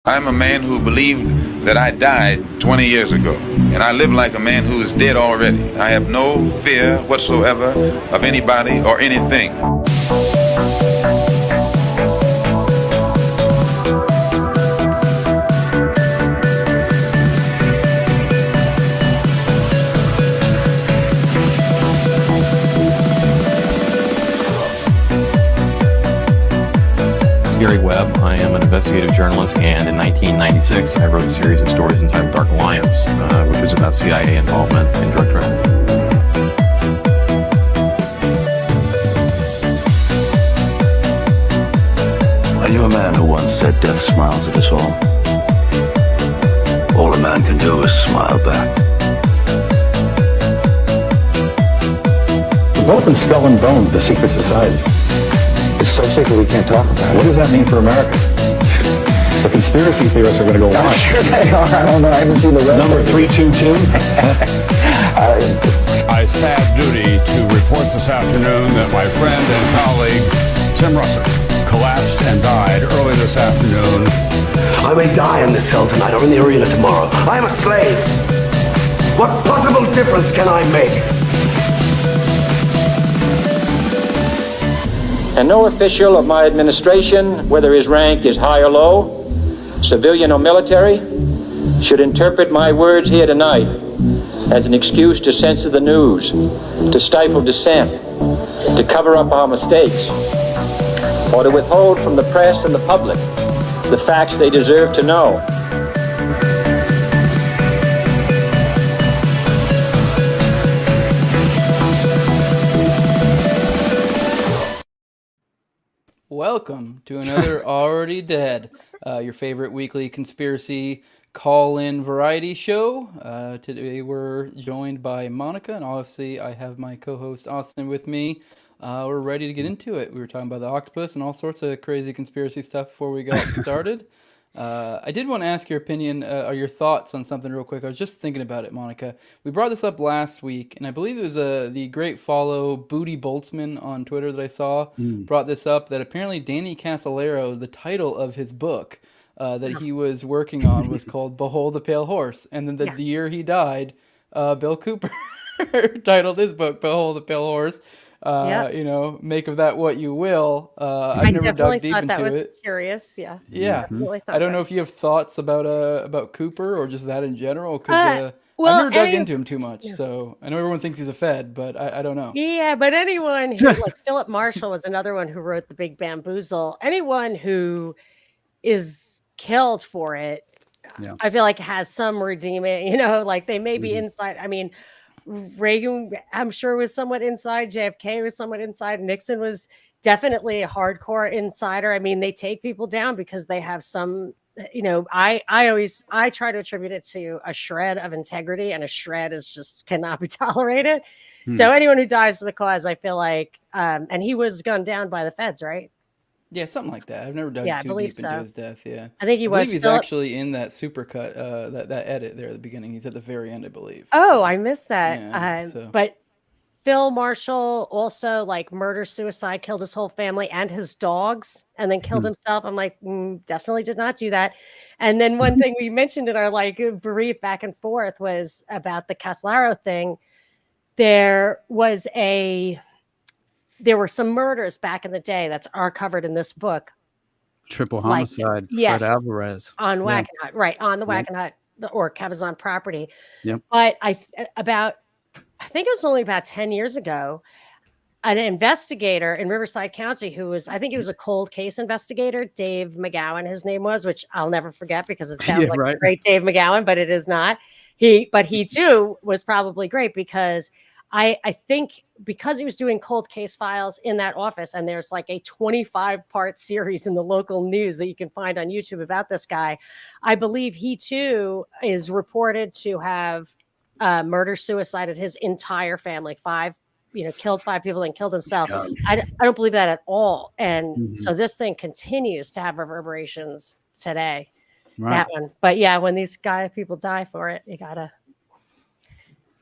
I'm a man who believed that I died 20 years ago, and I live like a man who is dead already. I have no fear whatsoever of anybody or anything. Gary Webb. I am an investigative journalist, and in 1996 I wrote a series of stories entitled Dark Alliance, which was about CIA involvement in drug trafficking. I knew a man who once said death smiles at us all. All a man can do is smile back. We've both been skull and bone, the secret society. It's so secret we can't talk about What does that mean for America? The conspiracy theorists are going to go on. I'm sure they are. I don't know. I haven't seen the rest. Number 322. I sad duty to report this afternoon that my friend and colleague, Tim Russert, collapsed and died early this afternoon. I may die in this cell tonight or in the arena tomorrow. I am a slave. What possible difference can I make? And no official of my administration, whether his rank is high or low, civilian or military, should interpret my words here tonight as an excuse to censor the news, to stifle dissent, to cover up our mistakes, or to withhold from the press and the public the facts they deserve to know. Welcome to another Already Dead, your favorite weekly conspiracy call-in variety show. Today we're joined by Monica, and obviously I have my co-host Austin with me. We're ready to get into it. We were talking about the octopus and all sorts of crazy conspiracy stuff before we got started. I did want to ask your opinion or your thoughts on something real quick. I was just thinking about it, Monica. We brought this up last week, and I believe it was the great follow Booty Boltzmann on Twitter that I saw brought this up, that apparently Danny Casolaro, the title of his book that he was working on was called Behold the Pale Horse. And then the year he died, Bill Cooper titled his book Behold the Pale Horse. You know, make of that what you will. I've never dug deep into it. That was curious. Yeah. I don't know if you have thoughts about Cooper or just that in general, because well, I've never dug into him too much. So I know everyone thinks he's a Fed, but I don't know. Yeah, but anyone who, like Philip Marshall was another one who wrote The Big Bamboozle. Anyone who is killed for it, I feel like has some redeeming. You know, like they may be inside. I mean, Reagan, I'm sure, was somewhat inside. JFK was somewhat inside. Nixon was definitely a hardcore insider. I mean, they take people down because they have some, you know, I try to attribute it to a shred of integrity, and a shred is just cannot be tolerated. So anyone who dies for the cause, I feel like, and he was gunned down by the feds, right? Yeah, something like that. I've never dug too deep into his death. Yeah, I think he was. He's actually in that supercut, that edit there at the beginning. He's at the very end, I believe. Oh, I missed that. Yeah, but Phil Marshall also like murder, suicide, killed his whole family and his dogs, and then killed himself. I'm like, definitely did not do that. And then one thing we mentioned in our like brief back and forth was about the Casolaro thing. There were some murders back in the day that's are covered in this book. Triple homicide, yes, Fred Alvarez. On Wackenhut, right, on the Wackenhut or Cabazon property. Yep. But I think it was only about 10 years ago, an investigator in Riverside County who was, I think he was a cold case investigator, Dave McGowan, his name was, which I'll never forget because it sounds like the great Dave McGowan, but it is not. But he too was probably great because I think because he was doing cold case files in that office, and there's like a 25-part series in the local news that you can find on YouTube about this guy. I believe he too is reported to have murder-suicided his entire family, killed 5 people and killed himself. I don't believe that at all. And so this thing continues to have reverberations today. Right. That one. But yeah, when these people die for it, you gotta.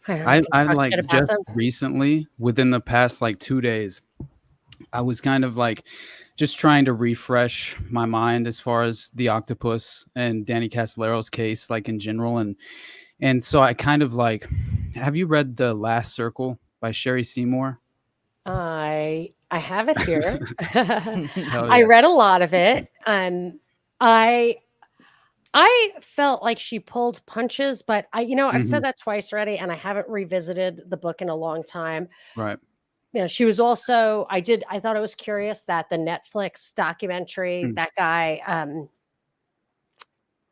I like just recently, within the past like 2 days, I was kind of like just trying to refresh my mind as far as the octopus and Danny Casolaro's case, like in general. And so I kind of like, have you read The Last Circle by Sherry Seymour? I have it here. Hell I yeah. read a lot of it. I felt like she pulled punches, but I've said that twice already, and I haven't revisited the book in a long time. Right. She was also, I thought it was curious that the Netflix documentary, that guy,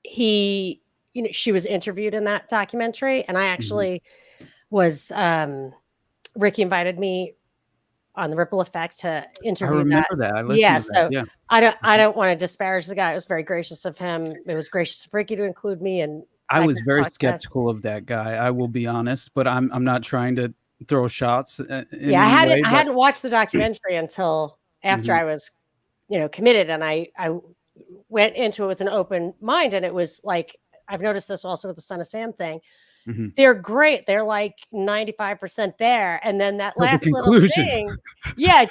she was interviewed in that documentary, and I actually was, Ricky invited me on the Ripple Effect to interview I remember that. I listened to that. Yeah. I don't want to disparage the guy. It was very gracious of him. It was gracious of Ricky to include me, and I was very skeptical of that guy. I will be honest, but I'm not trying to throw shots. I hadn't watched the documentary until after I was, committed, and I went into it with an open mind, and it was like, I've noticed this also with the Son of Sam thing. They're great. They're like 95% there. And then that last little thing,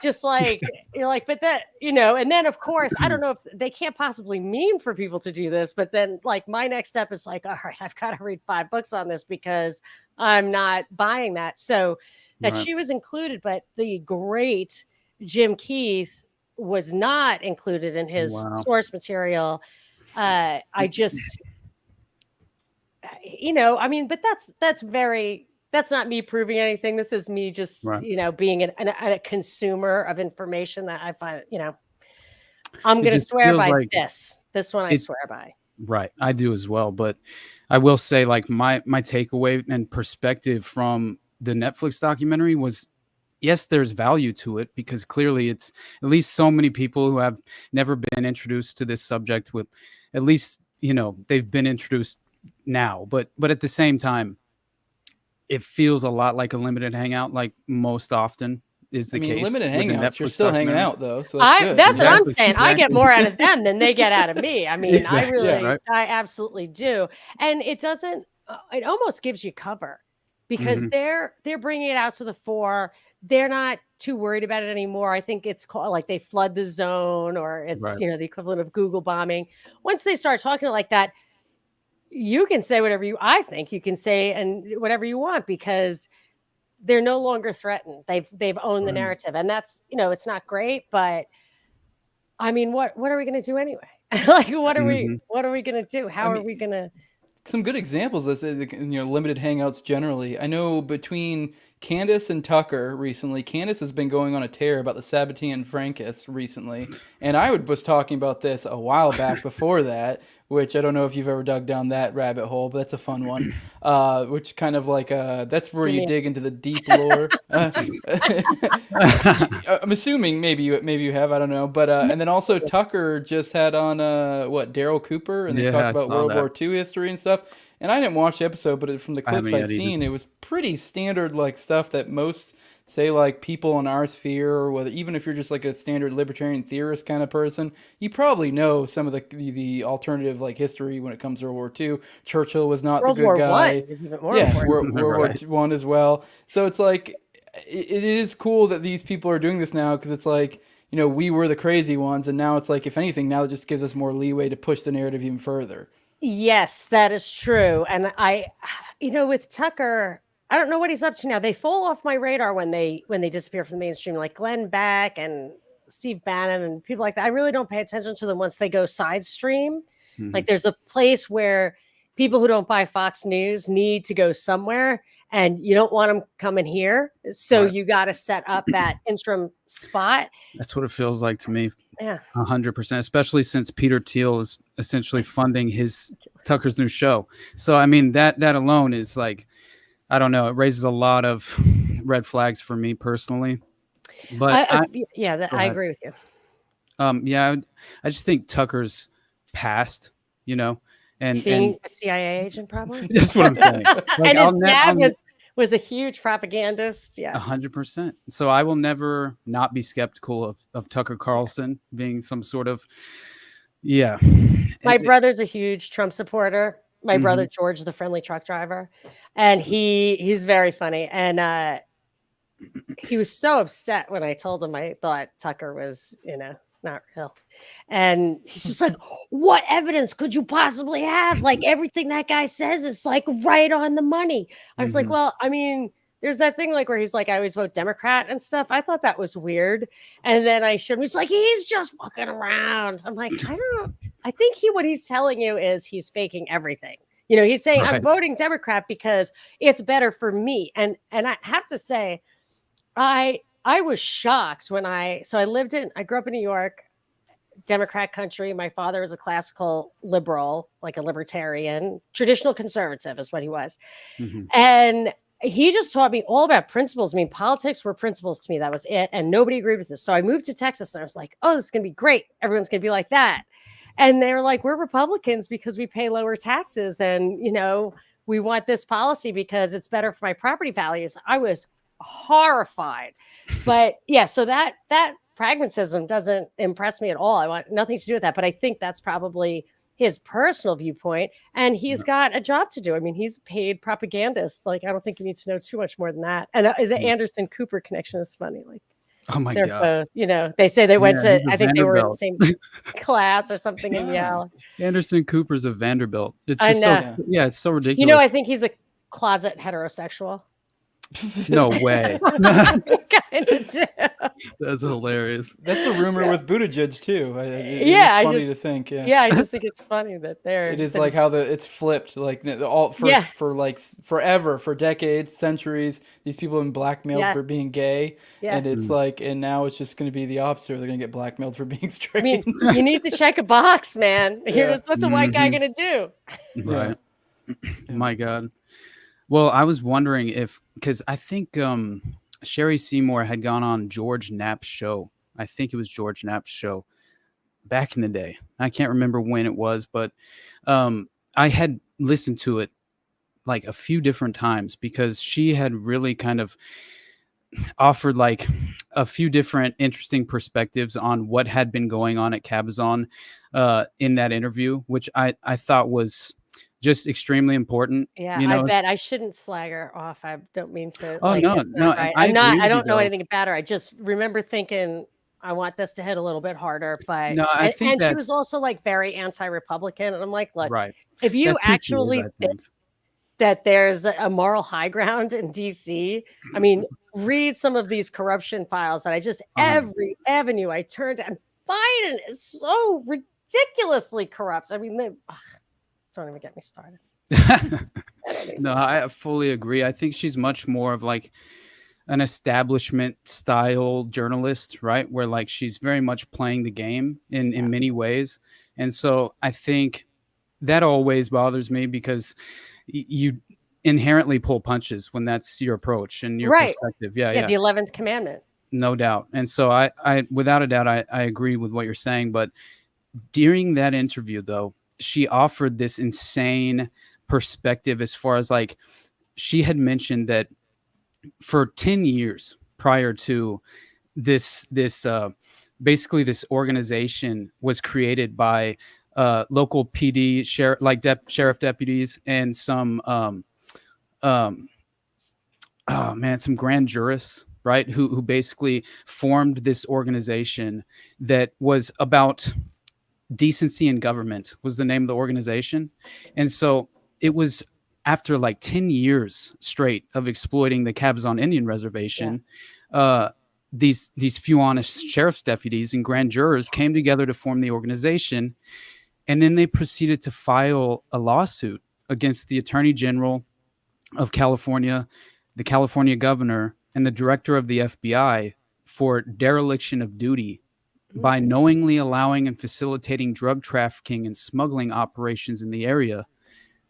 just like, you're like, but that, and then of course, I don't know if they can't possibly mean for people to do this, but then like my next step is like, all right, I've got to read 5 books on this because I'm not buying that. So that she was included, but the great Jim Keith was not included in his source material. I just, but that's not me proving anything. This is me just, being a consumer of information that I find, I'm going to swear by like this one I swear by. Right. I do as well. But I will say like my takeaway and perspective from the Netflix documentary was, yes, there's value to it because clearly it's at least so many people who have never been introduced to this subject with at least, they've been introduced now, but at the same time, it feels a lot like a limited hangout, like most often is the case. Limited hangouts, you're still hanging out though, so that's good. That's what I'm saying. I get more out of them than they get out of me. I mean, I absolutely do, and it doesn't. It almost gives you cover because they're bringing it out to the fore. They're not too worried about it anymore. I think it's called like they flood the zone, or it's the equivalent of Google bombing. Once they start talking like that, you can say whatever I think you can say and whatever you want because they're no longer threatened. They've owned the narrative, and that's it's not great, but I mean, what are we going to do anyway? Like, what are we going to do? How are we going to? Some good examples. This is limited hangouts generally. I know between Candace and Tucker recently, Candace has been going on a tear about the Sabbatine Francus recently, and I was talking about this a while back before that, which I don't know if you've ever dug down that rabbit hole, but that's a fun one. Which kind of like that's where you dig into the deep lore. I'm assuming maybe you have, I don't know, but and then also Tucker just had on Daryl Cooper, and they talked about World War II history and stuff. And I didn't watch the episode, but from the clips I've seen, it was pretty standard like stuff that most say like people in our sphere, or whether even if you're just like a standard libertarian theorist kind of person, you probably know some of the alternative like history when it comes to World War II. Churchill was not the good guy. World War I as well. So it's like it is cool that these people are doing this now because it's like we were the crazy ones, and now it's like if anything, now it just gives us more leeway to push the narrative even further. Yes, that is true. And with Tucker, I don't know what he's up to now. They fall off my radar when they disappear from the mainstream, like Glenn Beck and Steve Bannon and people like that. I really don't pay attention to them once they go side stream. Like there's a place where people who don't buy Fox News need to go somewhere, and you don't want them coming here. So you got to set up that interim spot. That's what it feels like to me. Yeah, 100%, especially since Peter Thiel is essentially funding Tucker's new show. So, I mean, that alone is like, I don't know, it raises a lot of red flags for me personally. But I agree with you. I just think Tucker's past, and being a CIA agent, probably. That's what I'm saying. Like, and his dad was a huge propagandist. Yeah, 100%. So I will never not be skeptical of Tucker Carlson being some sort of, My brother's a huge Trump supporter. My brother George, the friendly truck driver, and he's very funny. And he was so upset when I told him I thought Tucker was, not real. And he's just like, what evidence could you possibly have? Like everything that guy says is like right on the money. I was like, well, I mean, there's that thing like where he's like, I always vote Democrat and stuff. I thought that was weird. And then I showed him, he's like, he's just fucking around. I'm like, I think what he's telling you is he's faking everything. You know, he's saying, I'm voting Democrat because it's better for me. And I have to say, I was shocked when I grew up in New York, Democrat country. My father was a classical liberal, like a libertarian, traditional conservative is what he was. And he just taught me all about principles. I mean, politics were principles to me. That was it. And nobody agreed with this. So I moved to Texas and I was like, oh, this is going to be great. Everyone's going to be like that. And they were like, we're Republicans because we pay lower taxes. And, you know, we want this policy because it's better for my property values. I was horrified. But yeah, so that pragmatism doesn't impress me at all. I want nothing to do with that. But I think that's probably his personal viewpoint, and he's got a job to do. I mean, he's paid propagandist. Like, I don't think you need to know too much more than that. And the Anderson Cooper connection is funny. Like, oh my they're God, both, you know, they say they went to, I think they were in the Vanderbilt. same class or something in Yale. Anderson Cooper's a Vanderbilt. It's I just know. so, yeah, it's so ridiculous. You know, I think he's a closet heterosexual. No way. Kind of do. That's hilarious. That's a rumor with Buttigieg too. Yeah, it's funny to think. Yeah, I just think it's funny that it is like how it's flipped. Like all for like forever, for decades, centuries. These people have been blackmailed for being gay, and it's like, and now it's just going to be the opposite. They're going to get blackmailed for being straight. I mean, you need to check a box, man. What's a white guy going to do? Right. My God. Well, I was wondering because I think Sherry Seymour had gone on George Knapp's show. I think it was George Knapp's show back in the day. I can't remember when it was, but I had listened to it like a few different times because she had really kind of offered like a few different interesting perspectives on what had been going on at Cabazon in that interview, which I thought was just extremely important. Yeah, you know? I bet I shouldn't slag her off. I don't mean to. Oh, like, no. Right. I don't know anything about her. I just remember thinking I want this to hit a little bit harder. But no, I think and she was also like very anti-Republican. And I'm like, look, right. If you actually think that there's a moral high ground in DC, I mean, read some of these corruption files that I just every avenue I turned, and Biden is so ridiculously corrupt. I mean, don't even get me started. No, I fully agree. I think she's much more of like an establishment style journalist, right? Where like she's very much playing the game in many ways. And so I think that always bothers me because you inherently pull punches when that's your approach and your perspective. Yeah. The 11th commandment. No doubt. And so I without a doubt, I agree with what you're saying. But during that interview, though, she offered this insane perspective as far as like she had mentioned that for 10 years prior to this basically this organization was created by local PD sheriff deputies and some some grand jurists, right, who basically formed this organization that was about Decency in Government was the name of the organization. And so it was after like 10 years straight of exploiting the Cabazon Indian Reservation, these few honest sheriff's deputies and grand jurors came together to form the organization. And then they proceeded to file a lawsuit against the Attorney General of California, the California governor, and the director of the FBI for dereliction of duty by knowingly allowing and facilitating drug trafficking and smuggling operations in the area,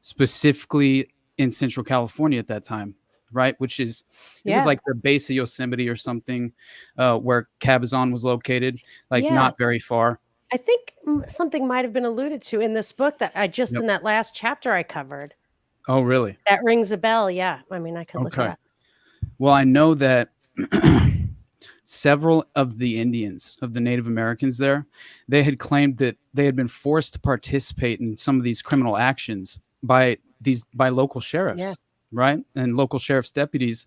specifically in Central California at that time, right? Which is, it was like the base of Yosemite or something, where Cabazon was located, like not very far. I think something might have been alluded to in this book that I just in that last chapter I covered. Oh, really? That rings a bell. Yeah. I mean, I could look it up. Well, I know that several of the Indians, of the Native Americans there, they had claimed that they had been forced to participate in some of these criminal actions by local sheriffs, right? And local sheriff's deputies,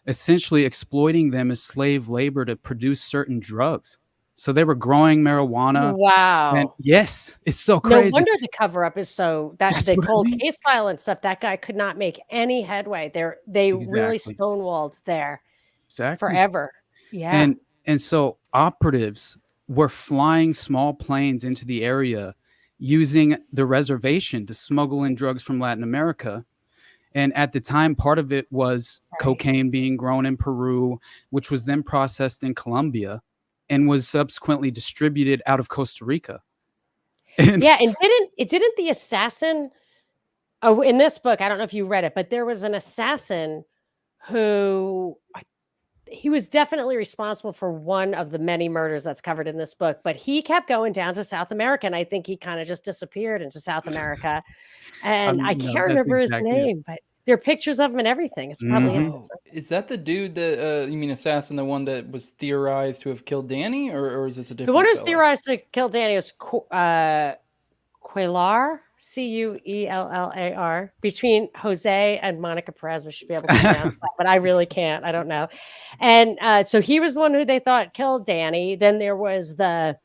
essentially exploiting them as slave labor to produce certain drugs. So they were growing marijuana. Wow. And yes, it's so No crazy. wonder the cover up is so That's the what I cold mean. case file and stuff. That guy could not make any headway. They really Exactly. stonewalled there Exactly. forever. Yeah. And so operatives were flying small planes into the area using the reservation to smuggle in drugs from Latin America. And at the time, part of it was cocaine being grown in Peru, which was then processed in Colombia and was subsequently distributed out of Costa Rica. And didn't the assassin in this book, I don't know if you read it, but there was an assassin who he was definitely responsible for one of the many murders that's covered in this book, but he kept going down to South America, and I think he kind of just disappeared into South America. And I can't remember his name, but there are pictures of him and everything. It's probably him. Is that the dude that you mean assassin, the one that was theorized to have killed Danny, or is this a different? The one who's theorized to kill Danny was Cuellar, Cuellar, between Jose and Monica Perez. We should be able to pronounce that, but I really can't. I don't know. And so he was the one who they thought killed Danny. Then there was the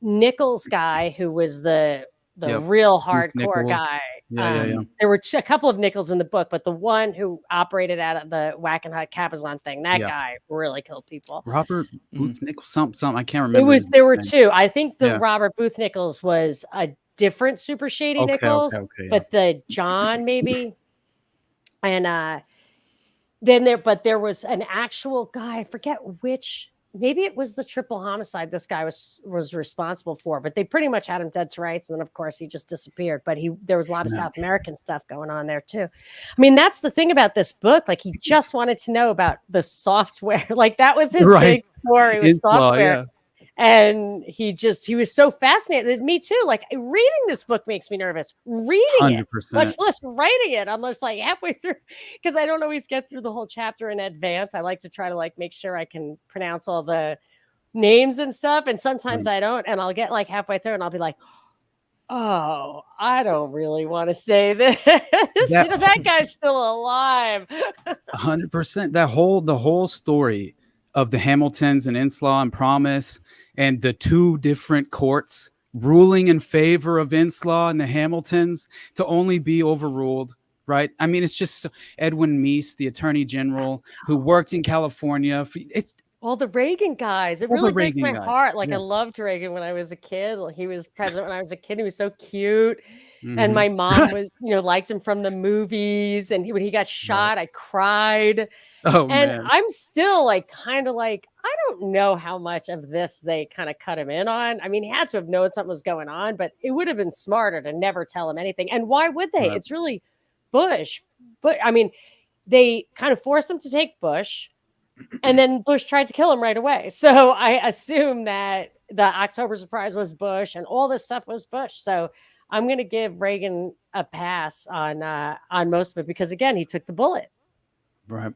Nichols guy who was the real hardcore guy. There were a couple of Nichols in the book, but the one who operated out of the Whack and Hut Cabazon thing, that guy really killed people. Robert Booth Nichols, something I can't remember. There were two. I think the Robert Booth Nichols was a different super shady Nichols, but the John maybe. And there was an actual guy, I forget which. Maybe it was the triple homicide this guy was responsible for, but they pretty much had him dead to rights. And then, of course, he just disappeared. But there was a lot of South American stuff going on there, too. I mean, that's the thing about this book. Like, he just wanted to know about the software. Like, that was his big story was software. And he was so fascinated. Me too. Like, reading this book makes me nervous. Reading 100%. It, much less writing it. I'm just like halfway through because I don't always get through the whole chapter in advance. I like to try to make sure I can pronounce all the names and stuff. And sometimes I don't. And I'll get halfway through and I'll be like, oh, I don't really want to say this. That guy's still alive. 100%. The whole story of the Hamiltons and Inslaw and Promise and the two different courts ruling in favor of Inslaw and the Hamiltons to only be overruled, right? I mean, it's just Edwin Meese, the attorney general who worked in California. All the Reagan guys. It really breaks my heart. I loved Reagan when I was a kid. He was president when I was a kid. He was so cute. And my mom was, liked him from the movies. And when he got shot, I cried. Oh, and man. I'm still I don't know how much of this they kind of cut him in on. I mean, he had to have known something was going on, but it would have been smarter to never tell him anything. And why would they? Right. It's really Bush. But I mean, they kind of forced him to take Bush, and then Bush tried to kill him right away. So I assume that the October surprise was Bush and all this stuff was Bush. So I'm going to give Reagan a pass on most of it because, again, he took the bullet. Right.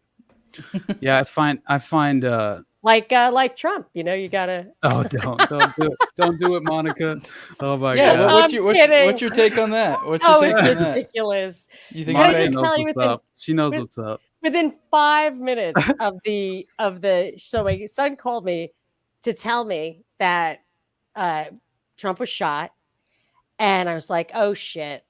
Yeah, I find like Trump, you gotta. Oh, don't do it! Don't do it, Monica. Oh my God. What's your take on that? What's your take on that? Ridiculous. You think she knows what's up? Within 5 minutes of the so my son called me to tell me that Trump was shot, and I was like, oh shit,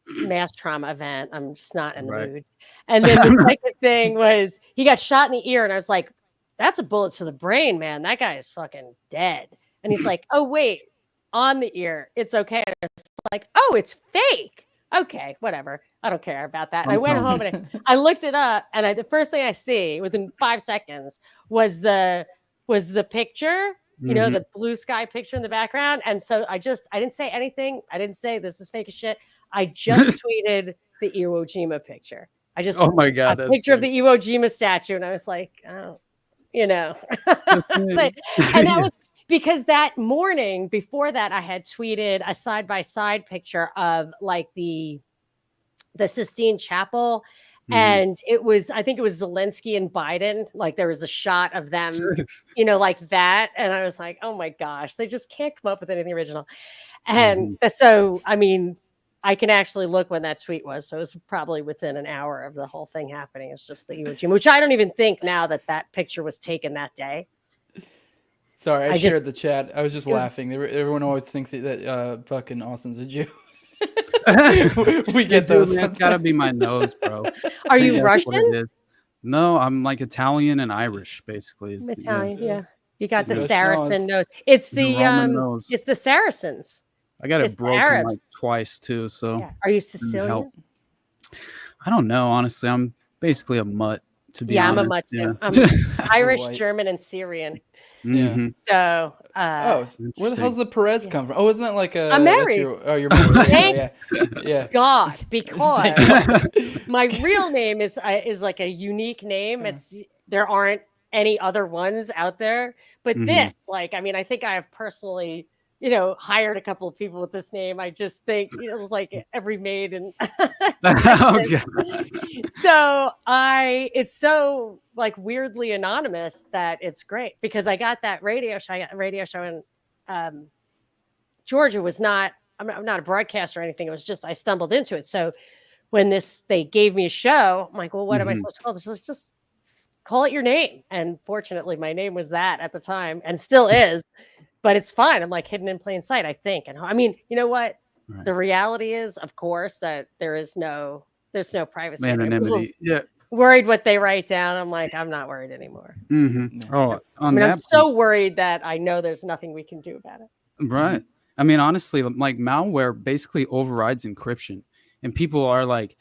mass trauma event. I'm just not in the mood. And then the second thing was he got shot in the ear, and I was like, that's a bullet to the brain, man. That guy is fucking dead. And he's like, oh wait, on the ear, it's okay. And I was like, oh, it's fake. Okay, whatever. I don't care about that. And I went home and I looked it up, and the first thing I see within 5 seconds was the picture. The blue sky picture in the background. And so I didn't say anything. I didn't say this is fake as shit. I just tweeted the Iwo Jima picture. Oh my God, a picture of the Iwo Jima statue. And I was like, oh, and that was because that morning before that, I had tweeted a side-by-side picture of the Sistine Chapel. And I think it was Zelensky and Biden. There was a shot of them, like that. And I was like, oh my gosh, they just can't come up with anything original. And so, I mean, I can actually look when that tweet was. So it was probably within an hour of the whole thing happening. It's just the Iwo Jima, which I don't even think now that picture was taken that day. Sorry, I I shared just- the chat. I was just it was- laughing. Everyone always thinks that fucking Austin's a Jew. we Hey, get dude, those. man, it's gotta be my nose, bro. Are I think you that's what Russian? it is. No, I'm like Italian and Irish, basically. I'm It's, Italian, yeah, yeah. You got the Just Saracen nose. nose. It's the the Roman nose. it's the Saracens. I got It's it the broken like Arabs. twice too. So Yeah. Are you didn't Sicilian? help. I don't know, honestly. I'm basically a mutt, to be Yeah, I'm honest. a mutt too. Yeah. I'm Irish, white. German, and Syrian. Yeah. Mhm. So Oh, where the hell's the Perez come from? Oh, isn't that like a? I'm that's married. You're married. Thank Yeah. God, because Thank God. my real name is like a unique name. It's there aren't any other ones out there, but Mhm. this, like, I mean, I think I have personally, hired a couple of people with this name. I just think it was like every maid and Okay. so it's so like weirdly anonymous that it's great because I got that radio show. I got a radio show in Georgia. I'm not a broadcaster or anything. It was just I stumbled into it. So when they gave me a show, I'm like, well, what am I supposed to call this? Let's just call it your name. And fortunately, my name was that at the time and still is. But it's fine. I'm like hidden in plain sight, I think. And I mean, you know what? Right. The reality is, of course, that there's no privacy. Anonymity. Yeah. Worried what they write down. I'm like, I'm not worried anymore. Mm-hmm. Oh, I mean, I'm so worried that I know there's nothing we can do about it. Right. I mean, honestly, like malware basically overrides encryption, and people are like,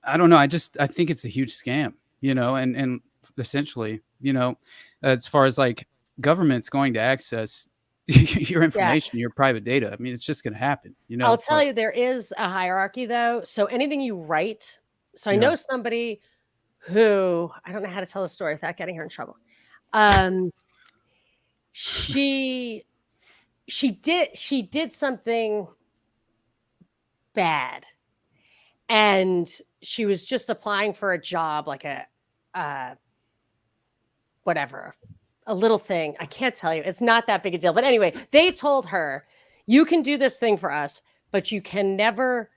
I don't know. I think it's a huge scam, and essentially, as far as like government's going to access your information, your private data. I mean, it's just going to happen, I'll tell you, there is a hierarchy though. So anything you write. So I know somebody who, I don't know how to tell the story without getting her in trouble. She did something bad, and she was just applying for a job, like a little thing. I can't tell you. It's not that big a deal. But anyway, they told her, you can do this thing for us, but you can never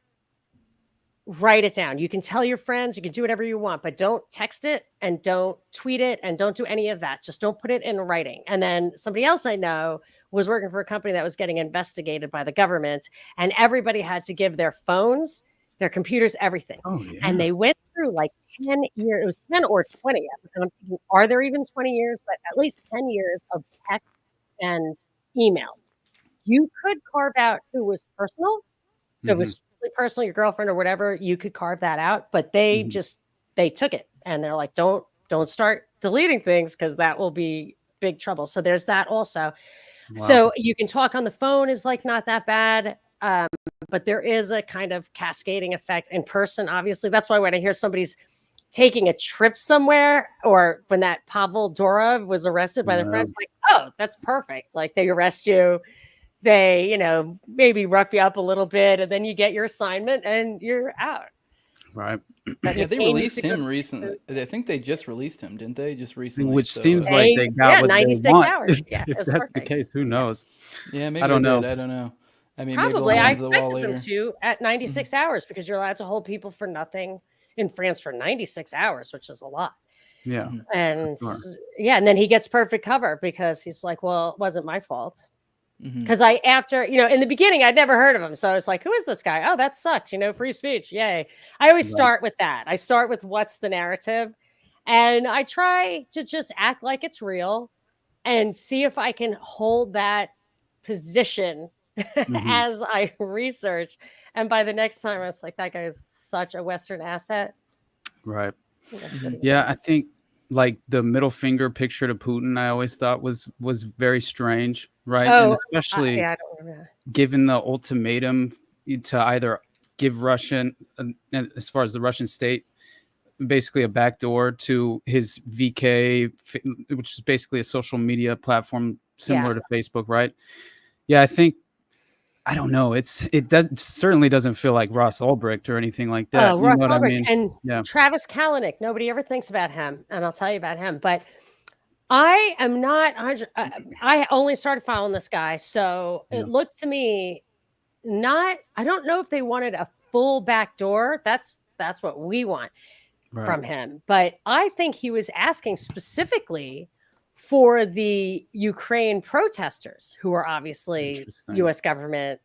write it down. You can tell your friends, you can do whatever you want, but don't text it and don't tweet it and don't do any of that. Just don't put it in writing. And then somebody else I know was working for a company that was getting investigated by the government, and everybody had to give their phones, their computers, everything. Oh, yeah. And they went through like 10 years, it was 10 or 20. Are there even 20 years? But at least 10 years of text and emails. You could carve out who was personal. So it was really personal, your girlfriend or whatever, you could carve that out. But they took it and they're like, don't start deleting things because that will be big trouble. So there's that also. Wow. So you can talk on the phone is like not that bad. But there is a kind of cascading effect in person, obviously. That's why when I hear somebody's taking a trip somewhere, or when that Pavel Durov was arrested by the French, like, oh, that's perfect. Like they arrest you, they, maybe rough you up a little bit, and then you get your assignment and you're out. Right. Yeah, they released him recently. I think they just released him, didn't they? Just recently. Which seems like they got what 96 they want. hours. Yeah, if that's perfect. the case, who knows? Yeah, maybe I don't know. I don't know. I mean, probably maybe I the wall expected them later. to at 96 hours because you're allowed to hold people for nothing in France for 96 hours, which is a lot. Yeah. And sure. yeah, and then he gets perfect cover because he's like, well, it wasn't my fault. Because after, in the beginning, I'd never heard of him. So I was like, who is this guy? Oh, that sucks. Free speech. Yay. I always start with that. I start with what's the narrative. And I try to just act like it's real and see if I can hold that position as I research. And by the next time, I was like, that guy is such a Western asset. Right. Yeah, I think like the middle finger picture to Putin, I always thought was very strange, right? Oh, and especially I don't remember. Given the ultimatum to either give Russian, as far as the Russian state, basically a backdoor to his VK, which is basically a social media platform similar to Facebook, right? Yeah, I don't know. It certainly doesn't feel like Ross Ulbricht or anything like that. Oh, Ross Ulbricht I mean? and Travis Kalanick. Nobody ever thinks about him, and I'll tell you about him. But I am not. I only started following this guy, so it looked to me not. I don't know if they wanted a full backdoor. That's what we want from him. But I think he was asking specifically for the Ukraine protesters who are obviously Interesting. U.S. government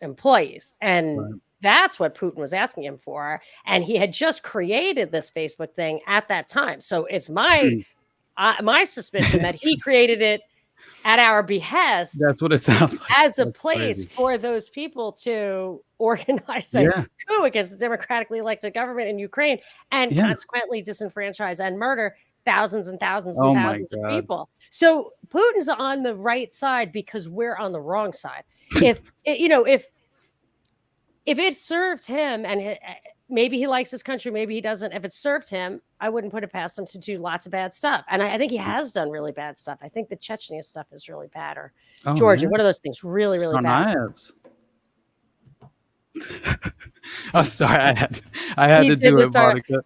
employees. And Right. that's what Putin was asking him for. And he had just created this Facebook thing at that time. So it's my suspicion that he created it at our behest. That's what it sounds like. As a That's place crazy. for those people to organize a coup against the democratically elected government in Ukraine and consequently disenfranchise and murder thousands and thousands and thousands of people. So Putin's on the right side because we're on the wrong side. If it served him, and maybe he likes this country, maybe he doesn't. If it served him, I wouldn't put it past him to do lots of bad stuff. And I think he has done really bad stuff. I think the Chechnya stuff is really bad, or Georgia, one of those things, really, really bad. I'm sorry, I had to do it, Monica.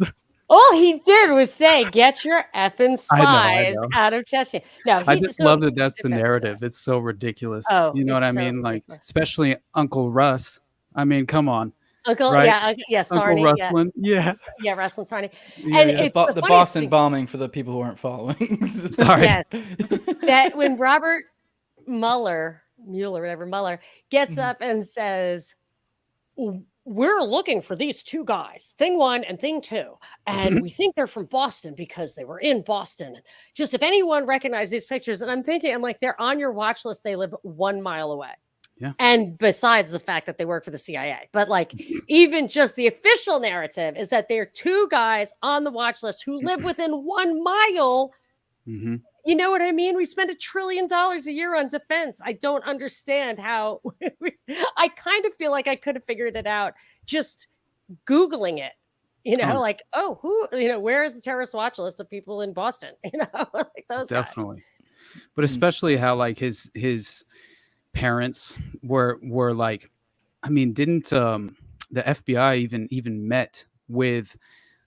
All he did was say, "Get your effing spies out of Chechnya." No, I just love that that's the narrative. It's so ridiculous. Oh, you know what I mean? Like, especially Uncle Russ. I mean, come on. Uncle, right? Sarny, Uncle Rustlin, Rustlin Sarny. And it's the Boston bombing for the people who aren't following. Sorry. Yes. That when Robert Mueller gets up and says, "We're looking for these two guys, thing one and thing two. And we think they're from Boston because they were in Boston. And just if anyone recognized these pictures," and I'm like, they're on your watch list. They live 1 mile away. Yeah. And besides the fact that they work for the CIA, but like even just the official narrative is that they're two guys on the watch list who live within 1 mile. Mm-hmm. You know what I mean? We spend $1 trillion a year on defense. I don't understand how. I kind of feel like I could have figured it out just Googling it. Like, where is the terrorist watch list of people in Boston? Like those definitely. Guys. But especially how like his parents were like, I mean, didn't the FBI even met with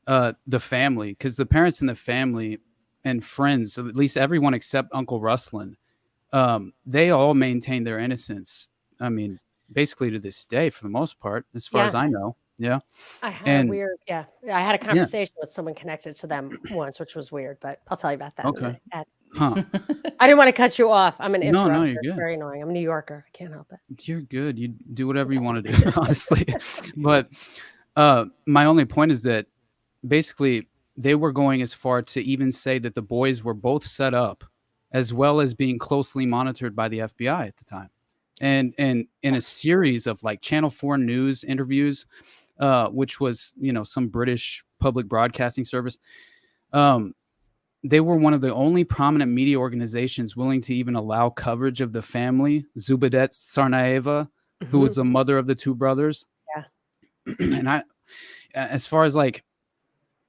the family, because the parents and the family and friends, at least everyone except Uncle Rustlin, they all maintain their innocence. I mean, basically to this day, for the most part, as far as I know. Yeah. I had I had a conversation with someone connected to them once, which was weird, but I'll tell you about that. Okay. I didn't want to cut you off. I'm an interrupter. No, you're good. It's very annoying. I'm a New Yorker. I can't help it. You're good. You do whatever you want to do, honestly. But my only point is that basically they were going as far to even say that the boys were both set up as well as being closely monitored by the FBI at the time. And in a series of like Channel 4 News interviews, which was, some British public broadcasting service, they were one of the only prominent media organizations willing to even allow coverage of the family, Zubadet Tsarnaeva, who was the mother of the two brothers. Yeah. And as far as like,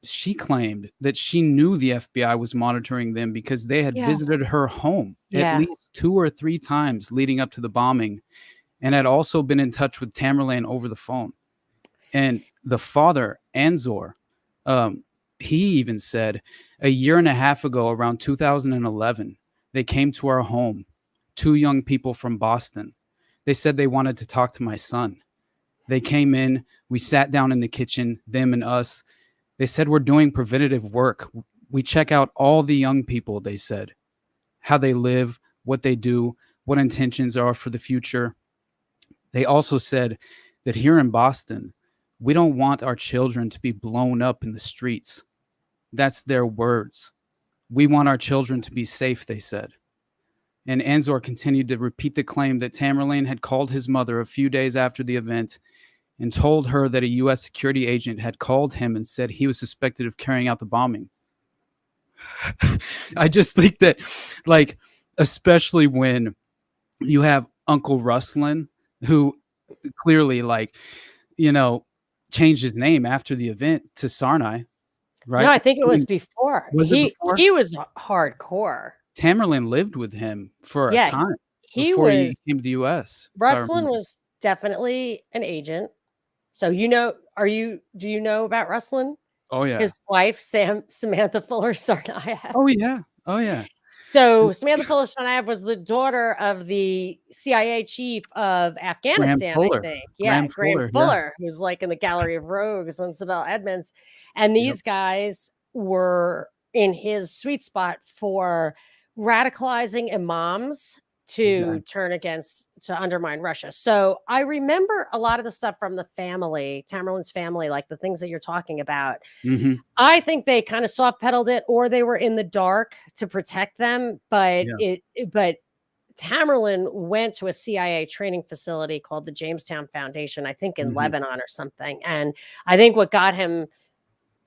she claimed that she knew the FBI was monitoring them because they had visited her home at least 2 or 3 times leading up to the bombing, and had also been in touch with Tamerlan over the phone. And the father, Anzor, he even said a year and a half ago, around 2011, they came to our home, 2 young people from Boston. They said they wanted to talk to my son. They came in, we sat down in the kitchen, them and us. They said, we're doing preventative work. We check out all the young people, they said, how they live, what they do, what intentions are for the future. They also said that here in Boston, we don't want our children to be blown up in the streets. That's their words. We want our children to be safe, they said. And Anzor continued to repeat the claim that Tamerlan had called his mother a few days after the event and told her that a U.S. security agent had called him and said he was suspected of carrying out the bombing. I just think that, like, especially when you have Uncle Rustlin, who clearly, like, changed his name after the event to Sarnai, right? No, I think it was before. Before? He was hardcore. Tamerlan lived with him for a time before he came to the U.S. Rustlin was definitely an agent. So do you know about Rustlin? Oh yeah. His wife, Samantha Fuller Tsarnaev. Oh yeah. So Samantha Fuller Tsarnaev was the daughter of the CIA chief of Afghanistan, I think. Yeah, Graham Fuller, who's like in the Gallery of Rogues on Sibel Edmonds. And these guys were in his sweet spot for radicalizing imams to to undermine Russia. So I remember a lot of the stuff from the family, Tamerlane's family, like the things that you're talking about. Mm-hmm. I think they kind of soft pedaled it, or they were in the dark to protect them. But but Tamerlane went to a CIA training facility called the Jamestown Foundation, I think in Lebanon or something. And I think what got him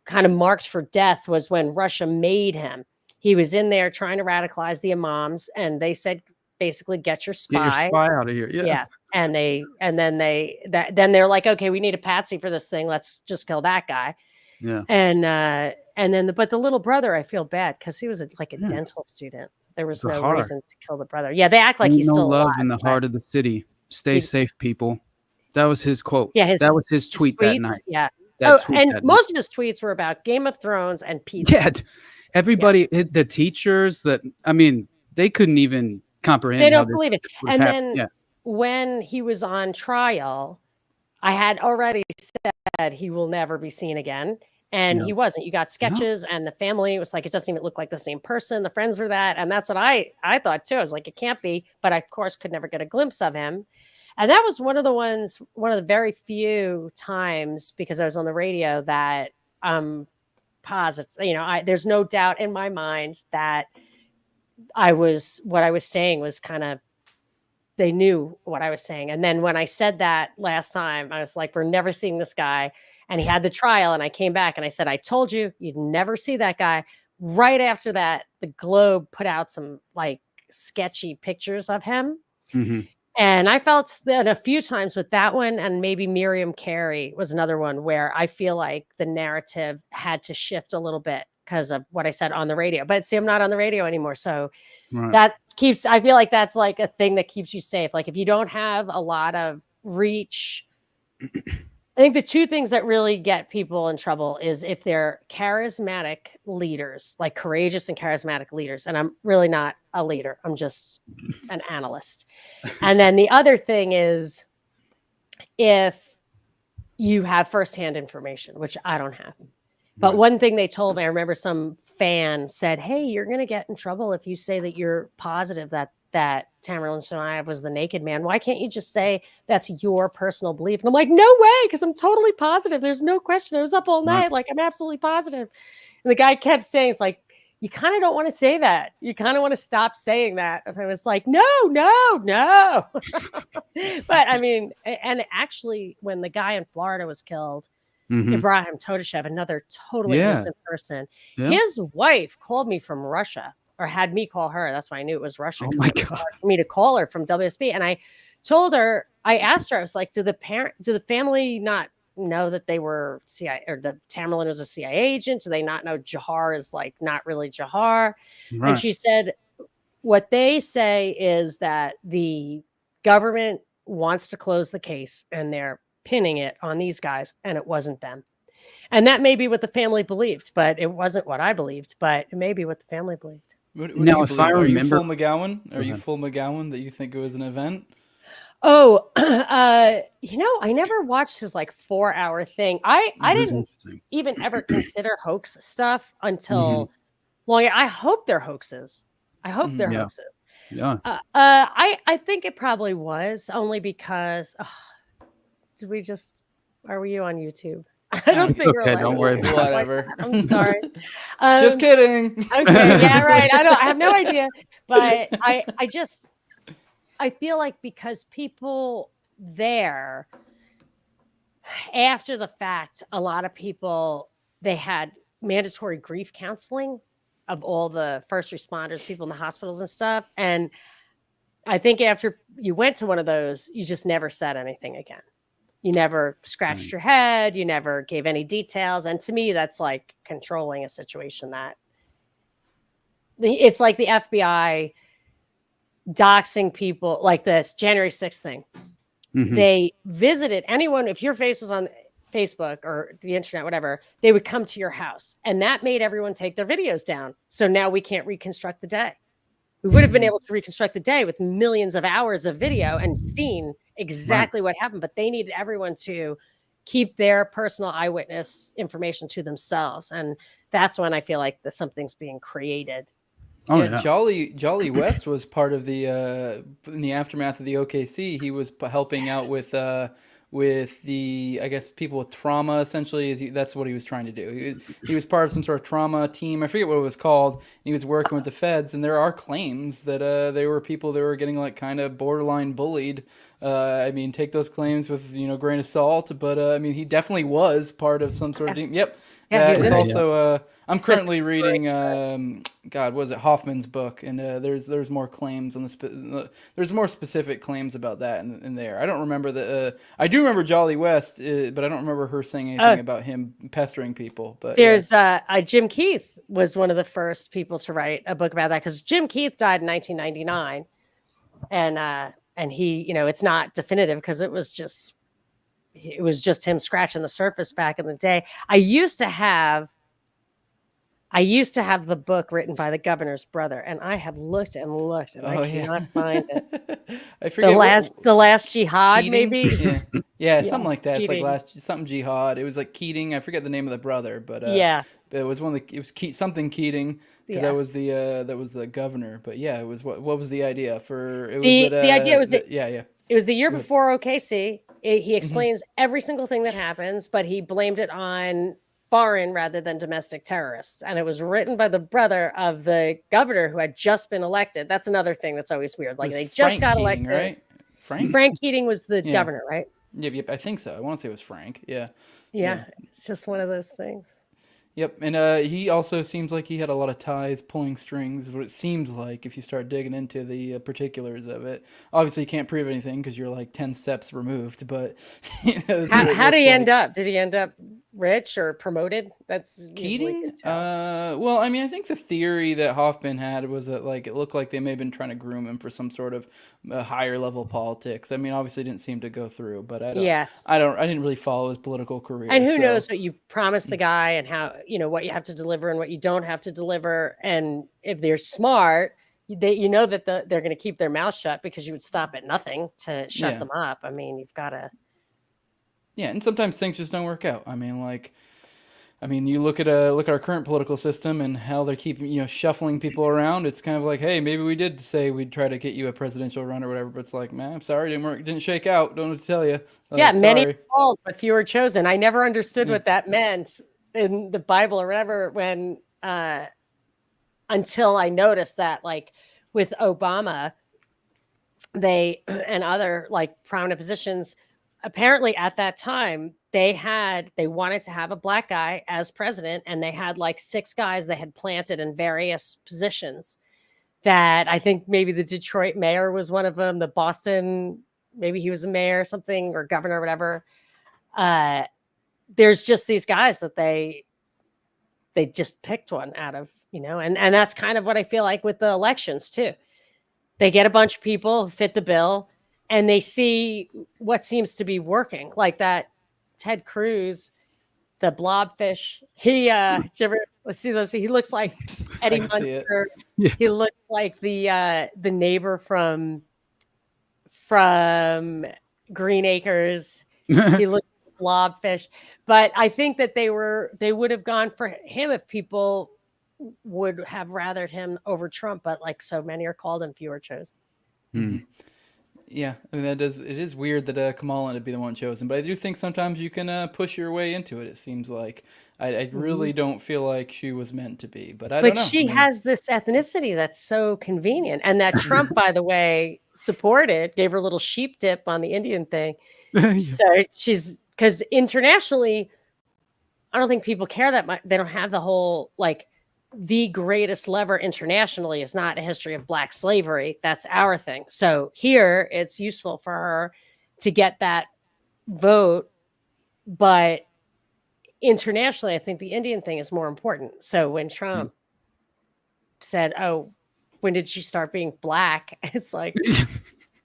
kind of marked for death was when Russia made him. He was in there trying to radicalize the imams, and they said, basically, get your spy out of here. Yeah. And then they're like, okay, we need a patsy for this thing. Let's just kill that guy. Yeah. And then but the little brother, I feel bad because he was like a dental student. There was no reason to kill the brother. Yeah, they act like he's still love alive, in the heart of the city. Stay safe, people. That was his quote. Yeah, that was his tweet that night. Yeah. And most of his tweets were about Game of Thrones and pizza. Yeah, everybody, the teachers they couldn't even comprehend. They don't believe it. And then when he was on trial, I had already said he will never be seen again. And he wasn't. You got sketches and the family was like, it doesn't even look like the same person. The friends were that. And that's what I thought too. I was like, it can't be. But I, of course, could never get a glimpse of him. And that was one of the very few times, because I was on the radio, that positive. There's no doubt in my mind that what I was saying was kind of, they knew what I was saying. And then when I said that last time, I was like, we're never seeing this guy. And he had the trial, and I came back and I said, I told you, you'd never see that guy. Right after that, the Globe put out some like sketchy pictures of him. Mm-hmm. And I felt that a few times with that one, and maybe Miriam Carey was another one where I feel like the narrative had to shift a little bit because of what I said on the radio. But see, I'm not on the radio anymore. So that I feel like that's like a thing that keeps you safe. Like if you don't have a lot of reach, I think the two things that really get people in trouble is if they're charismatic leaders, like courageous and charismatic leaders. And I'm really not a leader. I'm just an analyst. And then the other thing is if you have firsthand information, which I don't have. But one thing they told me, I remember some fan said, hey, you're going to get in trouble if you say that you're positive that Tamerlane Tsarnaev was the naked man. Why can't you just say that's your personal belief? And I'm like, no way, because I'm totally positive. There's no question. I was up all night. Like, I'm absolutely positive. And the guy kept saying, it's like, you kind of don't want to say that. You kind of want to stop saying that. And I was like, no. But I mean, and actually, when the guy in Florida was killed, Ibrahim Todashev, another totally innocent person, his wife called me from Russia. Or had me call her. That's why I knew it was Russia. Oh my God. It was hard for me to call her from WSB. And I told her, I asked her, I was like, do the family not know that they were CIA, or the Tamerlane was a CIA agent? Do they not know Jahar is like not really Jahar? Right. And she said, what they say is that the government wants to close the case and they're pinning it on these guys, and it wasn't them. And that may be what the family believed, but it wasn't what I believed, but it may be what the family believed. What now, if I remember, are you full McGowan? Are you full McGowan that you think it was an event? Oh, I never watched his like 4-hour thing. I didn't even ever consider hoax stuff until long. I hope they're hoaxes. Hoaxes. Yeah. I think it probably was, only because are we you on YouTube? I don't think okay. Don't worry about it. Whatever. I'm sorry. Just kidding. Okay. Yeah. Right. I have no idea, but I feel like because people there, after the fact, a lot of people, they had mandatory grief counseling of all the first responders, people in the hospitals and stuff. And I think after you went to one of those, you just never said anything again. You never scratched your head. You never gave any details. And to me, that's like controlling a situation that it's like the FBI doxing people, like this January 6th thing. They visited anyone. If your face was on Facebook or the internet, whatever, they would come to your house, and that made everyone take their videos down. So now we can't reconstruct the day. We would have been able to reconstruct the day with millions of hours of video and seen exactly what happened, but they needed everyone to keep their personal eyewitness information to themselves. And that's when I feel like something's being created Oh, yeah, Jolly West was part of the in the aftermath of the OKC. He was helping out with the, I guess, people with trauma. Essentially, that's what he was trying to do. He was part of some sort of trauma team. I forget what it was called. He was working with the feds, and there are claims that they were people that were getting like kind of borderline bullied. I mean, take those claims with grain of salt, but I mean, he definitely was part of some sort of team. Yep. Yeah, It's also. I'm currently reading. God, was it Hoffman's book? And there's more claims on there's more specific claims about that in there. I don't remember I do remember Jolly West, but I don't remember her saying anything about him pestering people. But there's Jim Keith was one of the first people to write a book about that, because Jim Keith died in 1999, and he, it's not definitive because it was just him scratching the surface back in the day. I used to have the book written by the governor's brother, and I have looked and looked, and I cannot find it. I forget the last jihad, Keating? maybe. Yeah, something like that. Keating. It's like something jihad. It was like Keating. I forget the name of the brother, but but it was something Keating, because that was the governor. But yeah, it was what was the idea for it? The idea was it was the year before OKC. He explains every single thing that happens, but he blamed it on foreign rather than domestic terrorists. And it was written by the brother of the governor who had just been elected. That's another thing that's always weird. Like, they just got elected. Right? Frank Keating was the governor, right? Yep, I think so. I want to say it was Frank. Yeah. It's just one of those things. Yep, and he also seems like he had a lot of ties, pulling strings, what it seems like if you start digging into the particulars of it. Obviously, you can't prove anything because you're like 10 steps removed, but... How did he end up? Did he end up rich or promoted? That's Keating? Well, I mean, I think the theory that Hoffman had was that like it looked like they may have been trying to groom him for some sort of higher level politics. I mean, obviously it didn't seem to go through, but I didn't really follow his political career. And who knows what you promise the guy and how, what you have to deliver and what you don't have to deliver. And if they're smart, that they're going to keep their mouth shut, because you would stop at nothing to shut them up. I mean, you've got to. Yeah, and sometimes things just don't work out. I mean, you look at our current political system and how they keep shuffling people around. It's kind of like, hey, maybe we did say we'd try to get you a presidential run or whatever, but it's like, man, I'm sorry, didn't shake out. Don't know what to tell you. Many called, but few were chosen. I never understood what that meant in the Bible or whatever when until I noticed that, like, with Obama, they and other like prominent positions. Apparently at that time, they wanted to have a black guy as president, and they had like 6 guys they had planted in various positions. That I think maybe the Detroit mayor was one of them, the Boston, maybe he was a mayor or something, or governor or whatever. There's just these guys that they just picked one out of, and that's kind of what I feel like with the elections too. They get a bunch of people who fit the bill, and they see what seems to be working, like that Ted Cruz, the blobfish. Let's see those. He looks like Eddie Munster. Yeah. He looks like the neighbor from Green Acres. He looks like blobfish. But I think that they would have gone for him if people would have rathered him over Trump. But like so many are called and few are chosen. Hmm. Yeah, I mean, it is weird that Kamala would be the one chosen, but I do think sometimes you can push your way into it. It seems like I really don't feel like she was meant to be, but I don't know. But she has this ethnicity that's so convenient, and that Trump, by the way, supported, gave her a little sheep dip on the Indian thing. So because internationally, I don't think people care that much. They don't have the whole like. The greatest lever internationally is not a history of black slavery. That's our thing. So here it's useful for her to get that vote. But internationally, I think the Indian thing is more important. So when Trump said, oh, when did she start being black? It's like,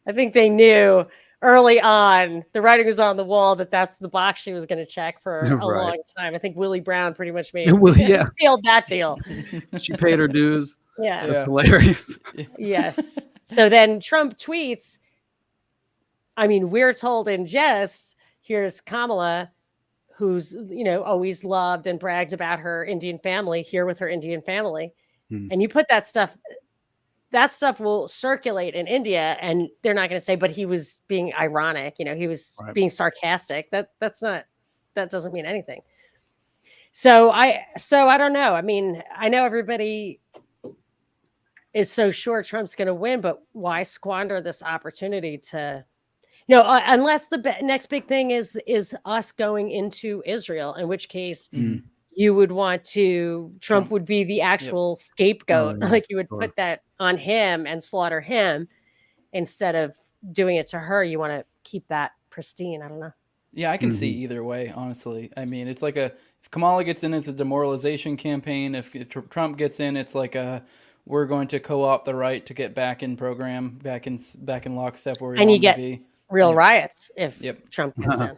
I think they knew early on, the writing was on the wall that that's the box she was going to check for a long time. I think Willie Brown pretty much sealed that deal. She paid her dues. Yeah. That's hilarious. Yes. So then Trump tweets, I mean, we're told in jest, here's Kamala, who's, always loved and bragged about her Indian family, here with her Indian family. And you put that stuff will circulate in India, and they're not going to say, but he was being ironic. He was being sarcastic. That doesn't mean anything. So I don't know. I mean, I know everybody is so sure Trump's going to win, but why squander this opportunity to, unless the next big thing is us going into Israel, in which case you would want Trump would be the actual scapegoat. Like you would put that on him and slaughter him instead of doing it to her. You want to keep that pristine. I don't know. Yeah, I can see either way, honestly. I mean, it's like if Kamala gets in, it's a demoralization campaign. If Trump gets in, it's like we're going to co-opt the right to get back in program, back in lockstep where we want to be. Real riots if Trump gets in.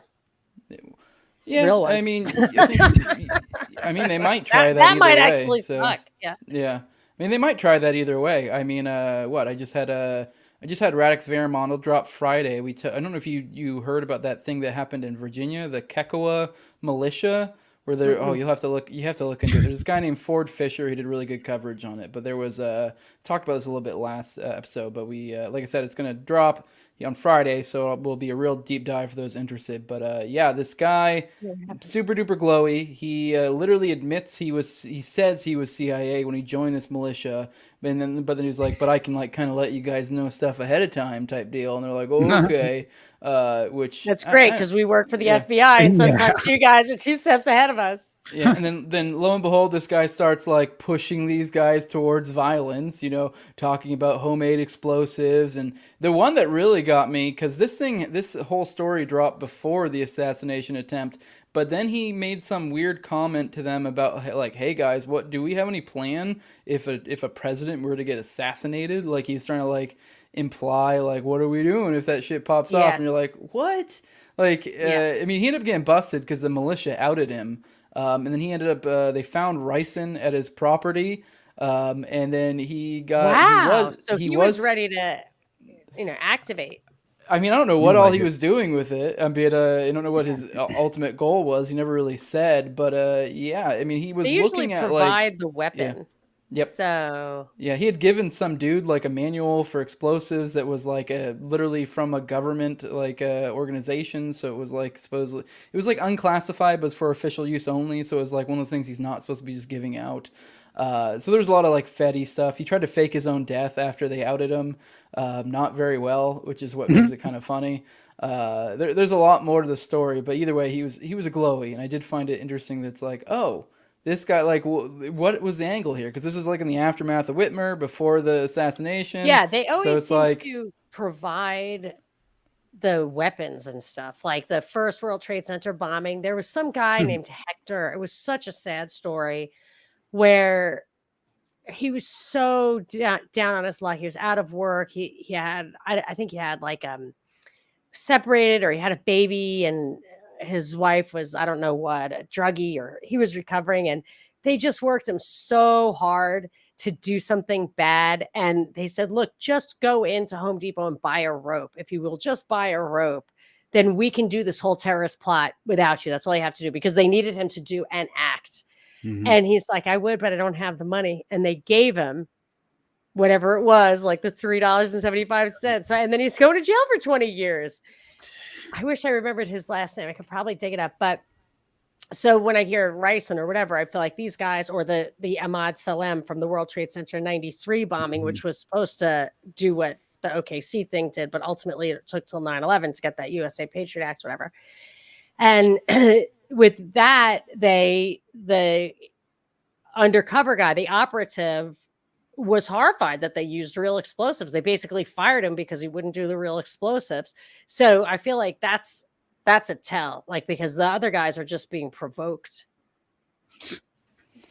Yeah, real one. I mean, they might try that. That either might way, actually so, suck. Yeah. Yeah, I mean, they might try that either way. I mean, I just had Radix Verimontal drop Friday. I don't know if you heard about that thing that happened in Virginia, the Kekawa militia, where they're you have to look into it. There's this guy named Ford Fisher. He did really good coverage on it. But there was talked about this a little bit last episode. But we like I said, it's gonna drop on Friday, so it will be a real deep dive for those interested. But this guy, super duper glowy. He literally admits he says he was CIA when he joined this militia. But then he's like, but I can kind of let you guys know stuff ahead of time type deal. And they're like, oh, okay. Which that's great because we work for the FBI, and sometimes you guys are 2 steps ahead of us. Yeah, and then lo and behold, this guy starts pushing these guys towards violence, talking about homemade explosives. And the one that really got me, because this whole story dropped before the assassination attempt, but then he made some weird comment to them about hey guys, what do we have any plan if a president were to get assassinated? He's trying to imply what are we doing if that shit pops off? And you're like, what? I mean, he ended up getting busted because the militia outed him. And then he ended up, they found ricin at his property. And then he got, he was ready to, activate. I mean, I don't know what all he was doing with it. I don't know what his ultimate goal was. He never really said, but I mean, he was looking at provide the weapon. Yeah. Yep. So yeah, he had given some dude a manual for explosives that was literally from a government organization. So it was supposedly it was unclassified, but it's for official use only. So it was one of those things he's not supposed to be just giving out. So there's a lot of Fetty stuff. He tried to fake his own death after they outed him, not very well, which is what makes it kind of funny. There's a lot more to the story, but either way, he was a glowy, and I did find it interesting. That's this guy, what was the angle here? Because this is in the aftermath of Whitmer, before the assassination. Yeah, they always seem to provide the weapons and stuff. Like the first World Trade Center bombing, there was some guy named Hector. It was such a sad story where he was so down on his luck. He was out of work. He had, I think he had separated, or he had a baby, and his wife was, I don't know what, a druggie, or he was recovering, and they just worked him so hard to do something bad. And they said, look, just go into Home Depot and buy a rope. If you will just buy a rope, then we can do this whole terrorist plot without you. That's all you have to do, because they needed him to do an act. Mm-hmm. And he's like, I would, but I don't have the money. And they gave him whatever it was, the $3.75. So, and then he's going to jail for 20 years. I wish I remembered his last name. I could probably dig it up. But so when I hear Ricin or whatever, I feel like these guys, or the Ahmad Salem from the World Trade Center 93 bombing, which was supposed to do what the OKC thing did, but ultimately it took till 9/11 to get that USA Patriot Act, whatever. And with that, the undercover guy, the operative, was horrified that they used real explosives. They basically fired him because he wouldn't do the real explosives. So I feel like that's a tell, because the other guys are just being provoked.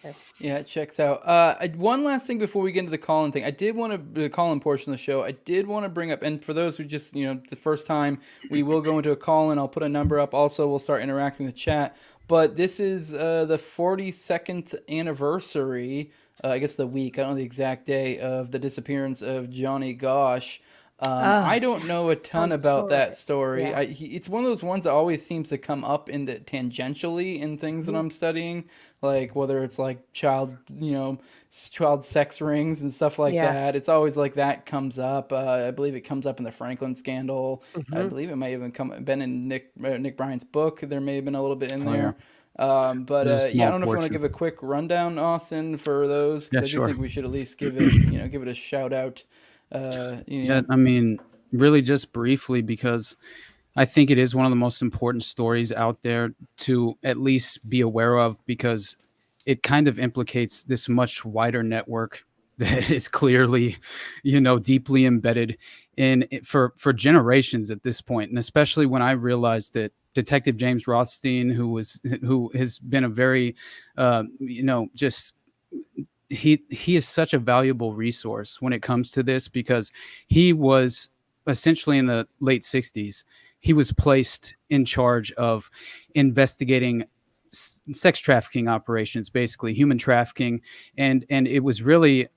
Okay. Yeah, it checks out. One last thing before we get into the call-in thing. I did want to, the call-in portion of the show, I did want to bring up, and for those who just, the first time, we will go into a call-in. I'll put a number up. Also, we'll start interacting with the chat. But this is the 42nd anniversary, I guess the week, I don't know the exact day, of the disappearance of Johnny Gosch. I don't know a ton about that story. Yeah. It's one of those ones that always seems to come up in the tangentially in things that I'm studying, like whether it's like child sex rings and stuff like Yeah. that. It's always like that comes up. I believe it comes up in the Franklin scandal. I believe it may have been in Nick Bryan's book. There may have been a little bit in there. But There's a I small don't know if you want to portion. give a quick rundown, Austin, for those, Yeah, because I do sure. think we should at least give it a shout out. Yeah, I mean, really just briefly, because I think it is one of the most important stories out there to at least be aware of, because it kind of implicates this much wider network that is clearly, deeply embedded in it for generations at this point. And especially when I realized that Detective James Rothstein, who has been a very, just he is such a valuable resource when it comes to this, because he was essentially in the late 60s. He was placed in charge of investigating sex trafficking operations, basically human trafficking, and it was really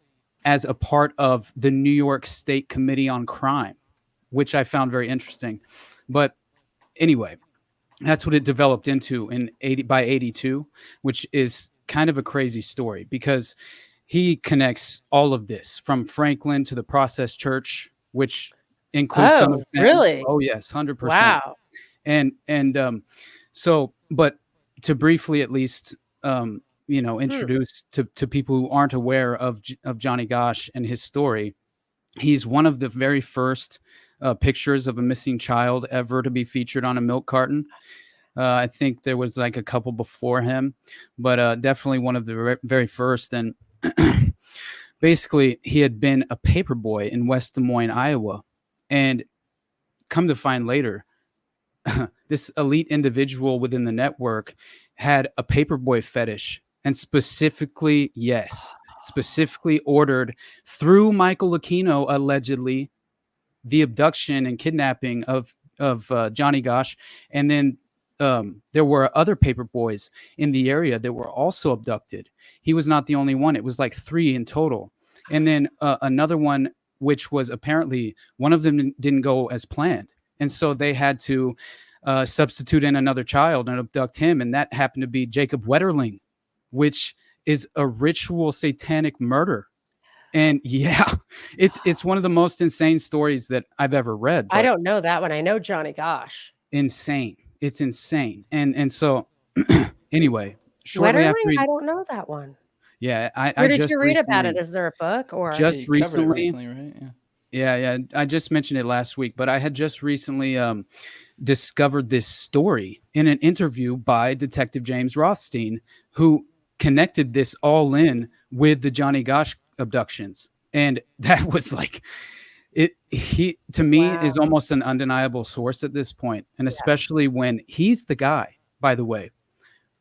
as a part of the New York State Committee on Crime, which I found very interesting. But anyway, that's what it developed into by 82, which is kind of a crazy story, because he connects all of this from Franklin to the Process Church, which includes some Oh, of them. really? Oh yes, 100%. Wow. So, but to briefly at least, introduce to people who aren't aware of Johnny Gosch and his story, he's one of the very first pictures of a missing child ever to be featured on a milk carton. I think there was like a couple before him, but definitely one of the very first. And basically, he had been a paper boy in West Des Moines, Iowa, and come to find later, this elite individual within the network had a paperboy fetish, and specifically ordered through Michael Aquino, allegedly, the abduction and kidnapping of Johnny Gosch. And then there were other paper boys in the area that were also abducted. He was not the only one. It was like 3 in total. And then another one, which was apparently one of them didn't go as planned. And so they had to substitute in another child and abduct him. And that happened to be Jacob Wetterling, which is a ritual satanic murder. And yeah, it's one of the most insane stories that I've ever read. I don't know that one. I know Johnny Gosch. Insane. It's insane. And so anyway, shortly after I don't know that one. Yeah, Where did you read about it? Is there a book or just recently? Right? Yeah. I just mentioned it last week, but I had just recently discovered this story in an interview by Detective James Rothstein, who connected this all in with the Johnny Gosch abductions. And that was like, he to me is almost an undeniable source at this point. And especially when he's the guy, by the way,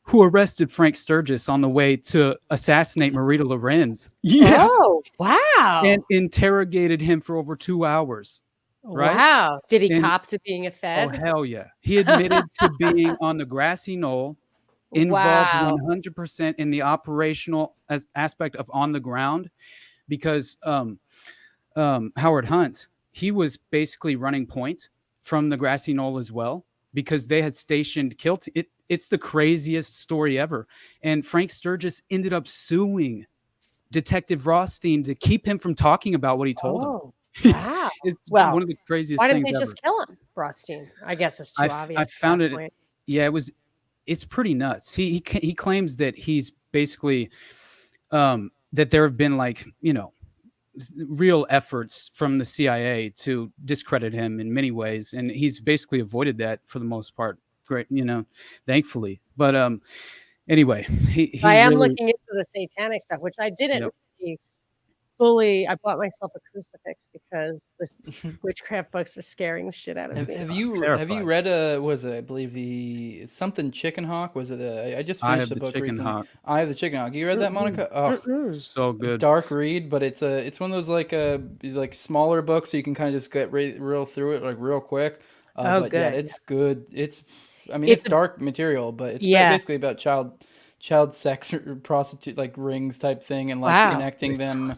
who arrested Frank Sturgis on the way to assassinate Marita Lorenz. Yeah. Oh, wow. And interrogated him for over 2 hours. Right? Wow. Did he cop to being a Fed? Oh, hell yeah. He admitted to being on the grassy knoll, involved 100% in the operational aspect of on the ground, because Howard Hunt, he was basically running point from the grassy knoll as well, because they had stationed it's the craziest story ever. And Frank Sturgis ended up suing Detective Rothstein to keep him from talking about what he told him. Wow. It's one of the craziest why things didn't they ever. just kill him, Rothstein? I guess it's too obvious. I found it. Point. Yeah, it's pretty nuts. He claims that he's basically that there have been real efforts from the CIA to discredit him in many ways, and he's basically avoided that for the most part. Great, thankfully. But anyway, I am looking into the satanic stuff, which I didn't really fully. I bought myself a crucifix because the witchcraft books are scaring the shit out of me. Have you read I believe the something Chicken Hawk? Was it I just finished the book recently. I Have the Chicken Hawk. You read that, Monica? Oh, so good. Dark read, but it's one of those like smaller books, so you can kind of just get real through it like real quick. But good. Yeah, it's good. It's dark material, but it's basically about child sex or prostitute like rings type thing, and like connecting them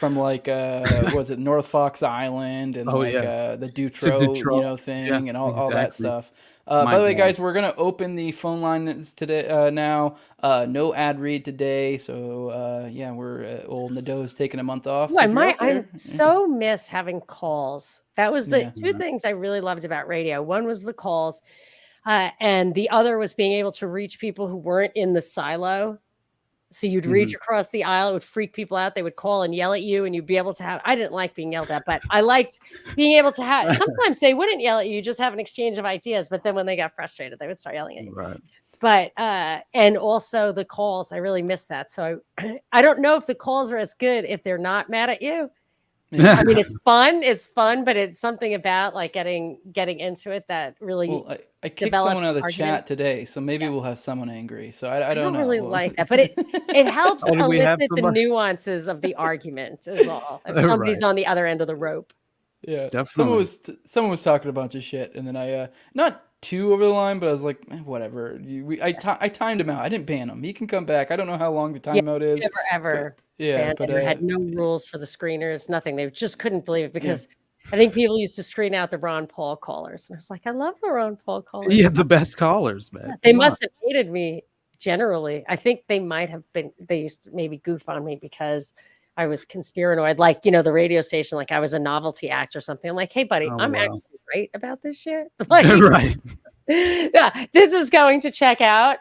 from like was it North Fox Island and the Dutro, thing and all that stuff. By the way, guys, we're gonna open the phone lines today now. No ad read today, so we're old Nadeau's taking a month off. Ooh, I so miss having calls. That was the two things I really loved about radio. One was the calls, and the other was being able to reach people who weren't in the silo. So you'd reach across the aisle, it would freak people out. They would call and yell at you, and you'd be able to have. I didn't like being yelled at, but I liked being able to have. Sometimes they wouldn't yell at you, just have an exchange of ideas. But then when they got frustrated, they would start yelling at you. Right. But and also the calls, I really miss that. So I don't know if the calls are as good if they're not mad at you. I mean, it's fun, but it's something about like getting into it that really. Well, I kicked someone out of the chat today, so maybe we'll have someone angry. So I don't know. Really like that, but it helps elicit the nuances of the argument is all. If somebody's on the other end of the rope. Yeah, definitely. Someone was talking a bunch of shit, and then I not too over the line, but I was like, whatever. I timed him out. I didn't ban him. He can come back. I don't know how long the timeout is. Never ever. But had no rules for the screeners, nothing. They just couldn't believe it because I think people used to screen out the Ron Paul callers. And I was like, I love the Ron Paul callers. Yeah, the best callers, man. They must have hated me generally. I think they might have been, they used to maybe goof on me because I was conspiranoid, like, the radio station, like I was a novelty act or something. I'm like, hey, buddy, I'm actually right about this shit. Like, right. Yeah, this is going to check out.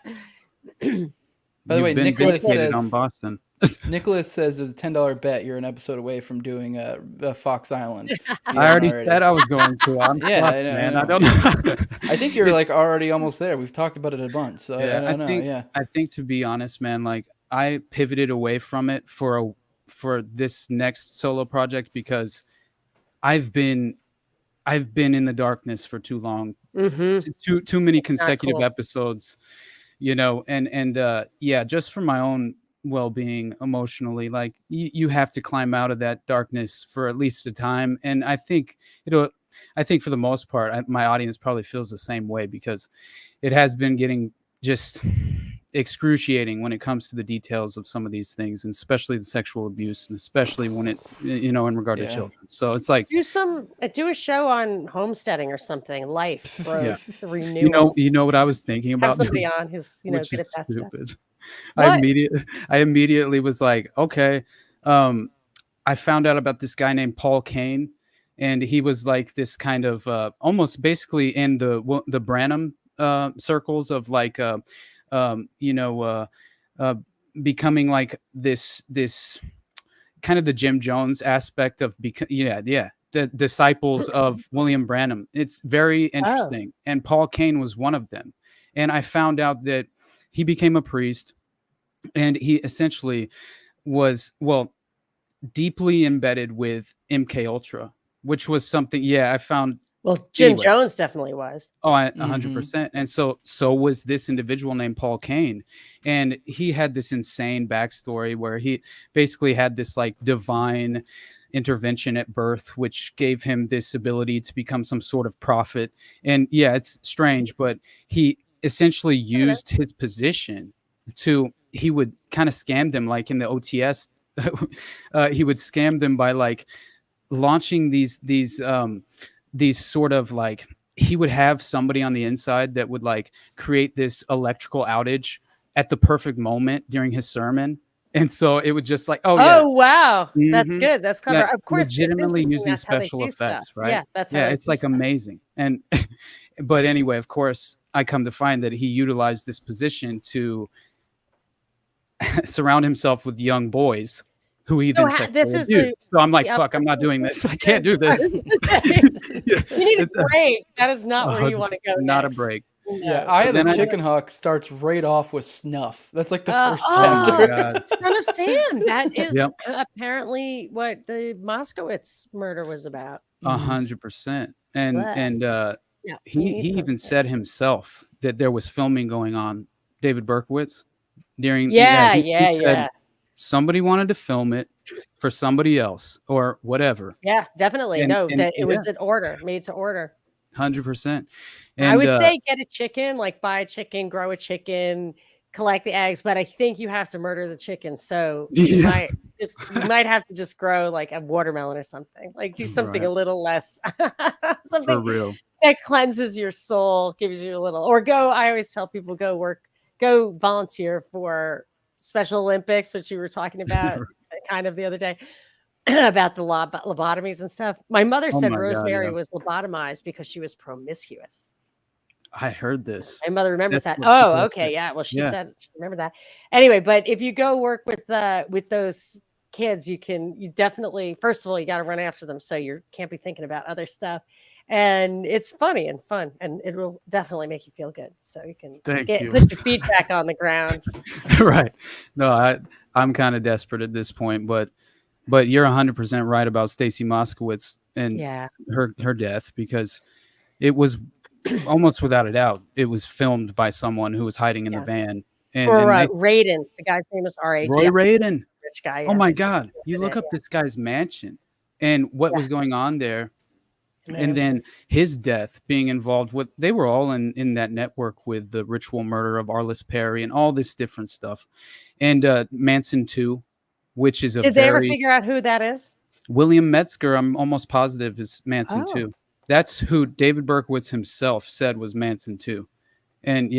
By the way, Nicholas says on Boston. Nicholas says there's a $10 bet you're an episode away from doing Fox Island. I already said I was going to. I know, man. I don't know. I think you're like already almost there. We've talked about it a bunch. So I don't know. I think to be honest, man, like I pivoted away from it for this next solo project because I've been in the darkness for too long. Too many consecutive episodes, and just for my own well-being emotionally, like you have to climb out of that darkness for at least a time. And I think for the most part, my audience probably feels the same way because it has been getting just excruciating when it comes to the details of some of these things, and especially the sexual abuse, and especially when it, in regard to children. So it's like do a show on homesteading or something, life, bro. Renewal. You know what I was thinking about? Have somebody on who's which good is at that stupid. stuff. I immediately was like, okay. I found out about this guy named Paul Kane, and he was like this kind of almost basically in the Branham circles of like becoming like this kind of the Jim Jones aspect of the disciples of William Branham. It's very interesting. And Paul Kane was one of them. And I found out that he became a priest, and he essentially was, deeply embedded with MK Ultra, which was something, I found. Well, Jim Jones definitely was. Oh, 100%. And so was this individual named Paul Kane. And he had this insane backstory where he basically had this like divine intervention at birth, which gave him this ability to become some sort of prophet. And it's strange, but he essentially used his position he would kind of scam them, like in the OTS. He would scam them by like launching these sort of like, he would have somebody on the inside that would like create this electrical outage at the perfect moment during his sermon. And so it would just like, wow, that's good. That's clever. Of course, legitimately using special effects, stuff. right? Yeah, that's it's like amazing. And but anyway, of course, I come to find that he utilized this position to surround himself with young boys who he then sexually abused. So I'm like, fuck, I'm not doing this. I can't do this. You need a break. That is not where you want to go. Not next. A break. Yeah, Eye of the Chicken Hawk starts right off with snuff. That's like the first chapter. Son of Sam. That is apparently what the Moskowitz murder was about. 100%. And he even said himself that there was filming going on. David Berkowitz during he said somebody wanted to film it for somebody else or whatever. Yeah, definitely. It was an order, made to order. 100%. And I would say get a chicken, like buy a chicken, grow a chicken, collect the eggs, but I think you have to murder the chicken. So you might have to just grow like a watermelon or something. Like do something a little less, something For real. that cleanses your soul, gives you a little. Or I always tell people go volunteer for Special Olympics, which you were talking about kind of the other day. About the lobotomies and stuff. My mother said Rosemary was lobotomized because she was promiscuous. I heard this. My mother remembers that. Oh, okay. Yeah. Well, she said she remembered that. Anyway, but if you go work with those kids, you definitely, first of all, you got to run after them. So you can't be thinking about other stuff. And it's funny and fun, and it will definitely make you feel good. So you can put your feet back on the ground. Right. No, I'm kind of desperate at this point, but you're 100% right about Stacy Moskowitz and her death, because it was almost without a doubt, it was filmed by someone who was hiding in the van. And Radin, the guy's name is R.A.D. Roy Radin. Rich guy. Oh my God. You look up this guy's mansion and what was going on there. And then his death being involved with, they were all in that network with the ritual murder of Arliss Perry and all this different stuff. And Manson 2, which is Did they ever figure out who that is? William Metzger, I'm almost positive, is Manson 2. That's who David Berkowitz himself said was Manson 2. And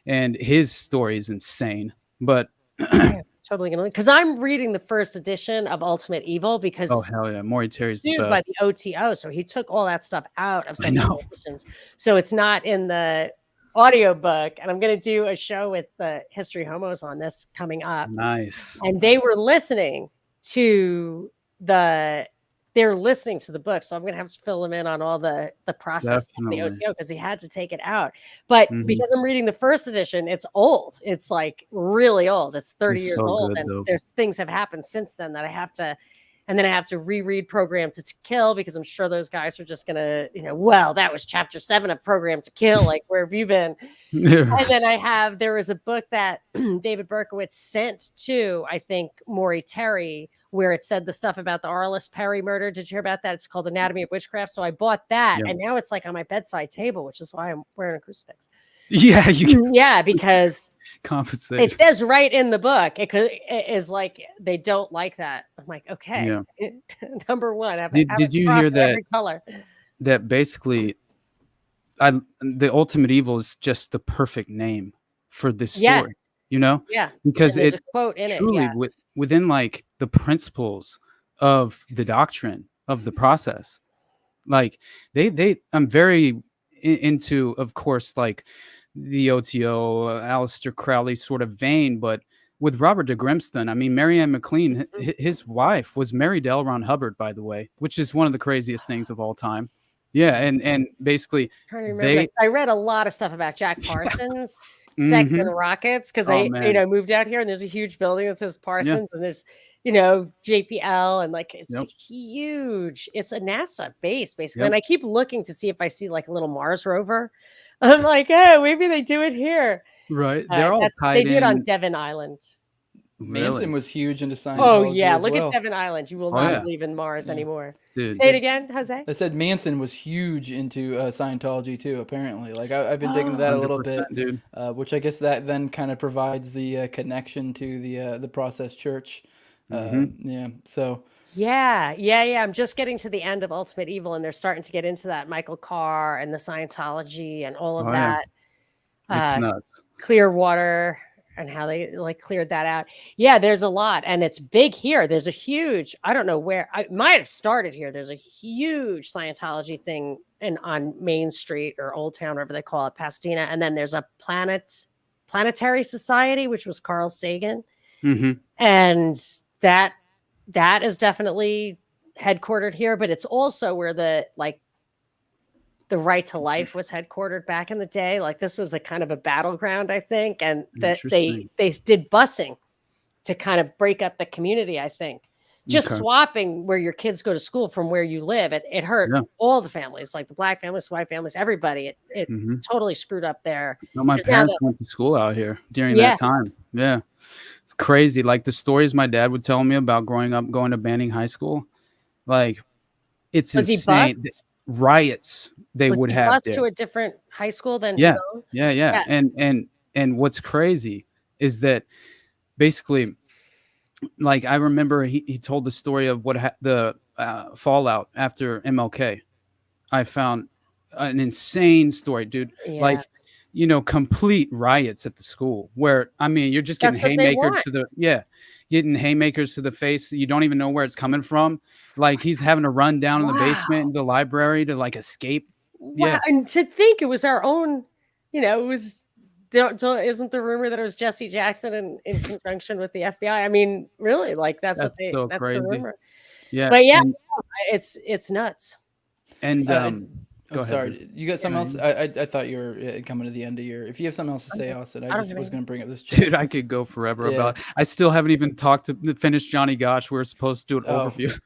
and his story is insane. But totally gonna, because I'm reading the first edition of Ultimate Evil, because hell yeah, Maury Terry's sued by the OTO, so he took all that stuff out of some editions, so it's not in the audiobook. And I'm going to do a show with the History Homos on this coming up. Nice. And they were listening to the book, so I'm going to have to fill them in on all the process of the OTO, because he had to take it out. But because I'm reading the first edition, it's old. It's like really old. It's 30 years old, and there's things have happened since then that I have to. And then I have to reread Program to Kill, because I'm sure those guys are just going to, well, that was chapter 7 of Program to Kill. Like, where have you been? And then there was a book that David Berkowitz sent to, I think, Maury Terry, where it said the stuff about the Arliss Perry murder. Did you hear about that? It's called Anatomy of Witchcraft. So I bought that. And now it's like on my bedside table, which is why I'm wearing a crucifix. Yeah. Because compensate. It says right in the book. It is like they don't like that. I'm like, okay. Number one. Did you hear that? Every color. That basically, the Ultimate Evil is just the perfect name for this story. Yeah. Because there's a quote in truly it. Within like the principles of the doctrine of the process, like I'm very into, of course, like the OTO, Aleister Crowley sort of vein, but with Robert de Grimston, I mean, Marianne McLean, his wife was married to L. Ron Hubbard, by the way, which is one of the craziest things of all time. Yeah, and basically, I read a lot of stuff about Jack Parsons, Second Rockets, because I moved out here, and there's a huge building that says Parsons, and there's JPL, and like it's huge. It's a NASA base basically, and I keep looking to see if I see like a little Mars rover. I'm like, oh, maybe they do it here. Right, they're all tied They do it on Devon Island. Manson was huge into Scientology. Oh yeah, look at Devon Island. You will not believe in Mars anymore. Dude, say it again, Jose. I said Manson was huge into Scientology too. Apparently, like I've been digging into that a little bit, dude. Which I guess that then kind of provides the connection to the Process Church. So. Yeah. I'm just getting to the end of Ultimate Evil, and they're starting to get into that Michael Carr and the Scientology and all of that. It's nuts. Clearwater and how they like cleared that out. Yeah, there's a lot, and it's big here. There's a huge, I don't know where, I might have started here. There's a huge Scientology thing on Main Street or Old Town, whatever they call it, Pasadena. And then there's a Planetary Society, which was Carl Sagan. And that is definitely headquartered here, but it's also where the Right to Life was headquartered back in the day. Like this was a kind of a battleground, I think. And that they did busing to kind of break up the community, I think. Just swapping where your kids go to school from where you live. It hurt all the families, like the black families, white families, everybody. It totally screwed up there. No, my parents went to school out here during that time. Yeah. It's crazy. Like the stories my dad would tell me about growing up, going to Banning High School. Like it's insane. Riots would have bused to a different high school than his own. Yeah. And what's crazy is that basically like I remember he told the story of what the fallout after MLK. I found an insane story, dude. Yeah. Like, complete riots at the school where, I mean, you're just getting That's what they haymakers want. getting haymakers to the face. You don't even know where it's coming from. Like he's having to run down in the basement in the library to like escape. Wow. Yeah. And to think it was our own, it was, isn't the rumor that it was Jesse Jackson in conjunction with the FBI? I mean, really, like that's so that's crazy. the rumor. Yeah. But yeah, it's nuts. And Go ahead. Sorry, you got something else? I thought you were coming to the end of your. If you have something else to say, Austin, I just was going to bring up this. Dude, I could go forever about it. I still haven't even finished Johnny Gosch. We're supposed to do an overview.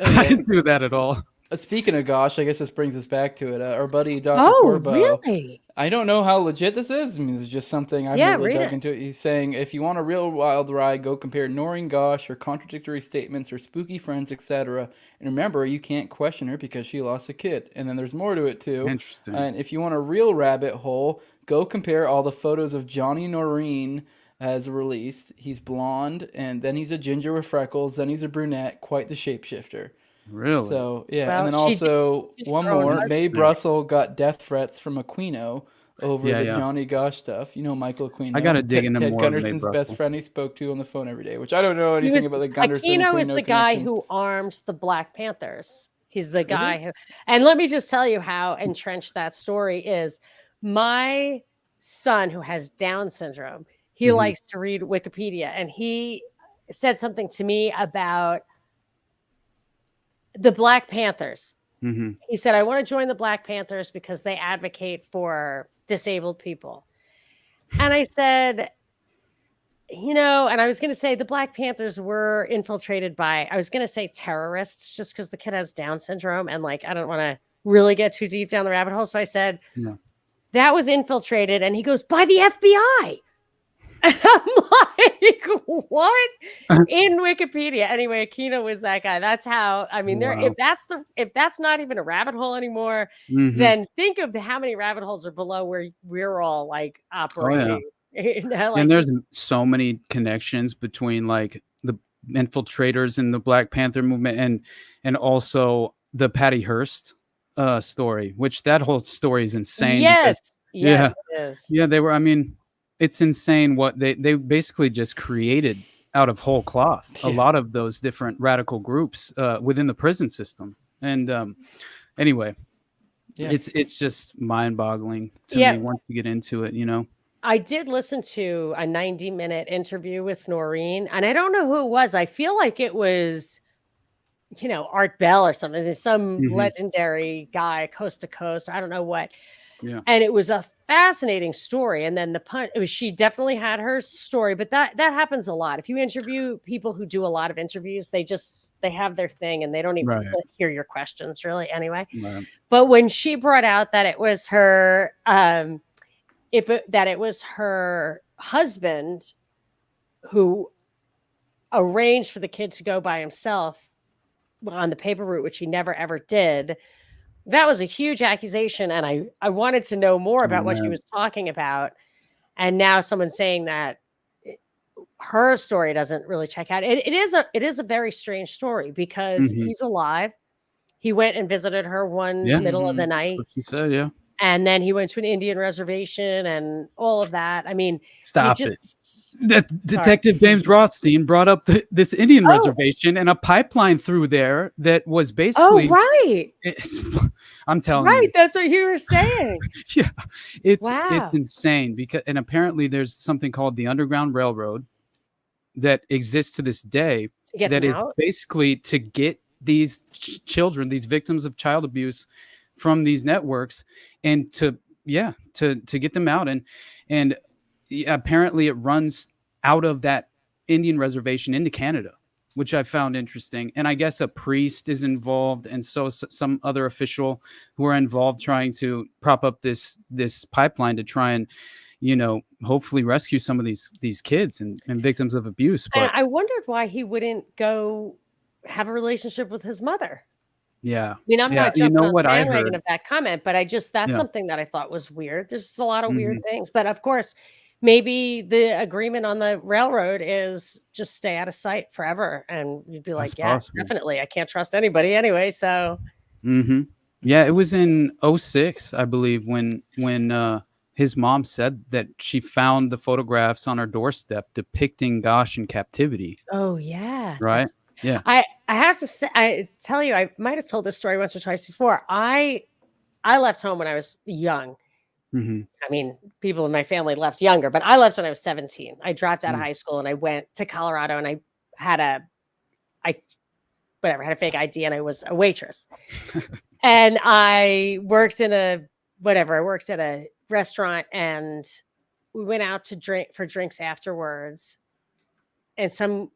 I didn't do that at all. Speaking of Gosch, I guess this brings us back to it. Our buddy Dr. Corbo. Really? I don't know how legit this is. I mean, it's just something I've never really dug into. He's saying, if you want a real wild ride, go compare Noreen Gosch, her contradictory statements, her spooky friends, etc. And remember, you can't question her because she lost a kid. And then there's more to it, too. Interesting. And if you want a real rabbit hole, go compare all the photos of Johnny Noreen has released. He's blonde, and then he's a ginger with freckles, then he's a brunette, quite the shapeshifter. Really? So, yeah. Well, and then also, one more. Mae Brussel got death threats from Aquino over the Johnny Gosch stuff. You know Michael Aquino. I got to dig into Ted more Gunderson's best friend he spoke to on the phone every day, which I don't know anything about the Gunderson Aquino is the guy who armed the Black Panthers. He's the guy who, and let me just tell you how entrenched that story is. My son, who has Down syndrome, he likes to read Wikipedia, and he said something to me about the Black Panthers. He said, I want to join the Black Panthers because they advocate for disabled people. And I said, and I was going to say the Black Panthers were infiltrated by, I was going to say terrorists, just because the kid has Down syndrome. And like, I don't want to really get too deep down the rabbit hole. So I said, that was infiltrated. And he goes, by the FBI. And I'm like, what? In Wikipedia. Anyway, Aquino was that guy. That's how, I mean, if that's not even a rabbit hole anymore, then think of how many rabbit holes are below where we're all like operating. And there's so many connections between like the infiltrators in the Black Panther movement and also the Patty Hearst story, which that whole story is insane. Yes, it is. Yeah, they were, I mean, it's insane what they basically just created out of whole cloth. A lot of those different radical groups within the prison system. And anyway, it's just mind-boggling to me once you get into it, I did listen to a 90-minute interview with Noreen, and I don't know who it was. I feel like it was, Art Bell or something. Some legendary guy, coast to coast. I don't know what. Yeah. And it was a fascinating story. And then she definitely had her story, but that happens a lot. If you interview people who do a lot of interviews, they have their thing and they don't even hear your questions really anyway. Right. But when she brought out that it was her, that it was her husband who arranged for the kid to go by himself on the paper route, which he never ever did. That was a huge accusation, and I wanted to know more about what she was talking about. And now someone's saying that her story doesn't really check out. It is a very strange story because he's alive. He went and visited her one middle of the night. That's what she said, yeah. And then he went to an Indian reservation and all of that. I mean, stop it. That Detective James Rothstein brought up this Indian reservation and a pipeline through there that was basically. Oh, right. I'm telling you. Right. That's what you were saying. Yeah. It's insane and apparently there's something called the Underground Railroad that exists to this day that is basically to get these children, these victims of child abuse from these networks and to get them out. And apparently it runs out of that Indian reservation into Canada, which I found interesting. And I guess a priest is involved. And so some other official who are involved trying to prop up this pipeline to try and, hopefully rescue some of these kids and victims of abuse. But I wondered why he wouldn't go have a relationship with his mother. Yeah. I mean, I'm not jumping on the bandwagon I heard of that comment, but that's something that I thought was weird. There's just a lot of weird things. But of course, maybe the agreement on the railroad is just stay out of sight forever. And you'd be like, That's yeah, possible. definitely. I can't trust anybody anyway. So Mm-hmm. Yeah, it was in '06, I believe, when his mom said that she found the photographs on her doorstep depicting Gosh in captivity. oh yeah. Right? Yeah. I have to say, I tell you, I might have told this story once or twice before. I left home when I was young. Mm-hmm. I mean, people in my family left younger, but I left when I was 17. I dropped out of Mm. high school and I went to Colorado, and I had a fake ID, and I was a waitress. And I worked at a restaurant, and we went out to drink for drinks afterwards. And some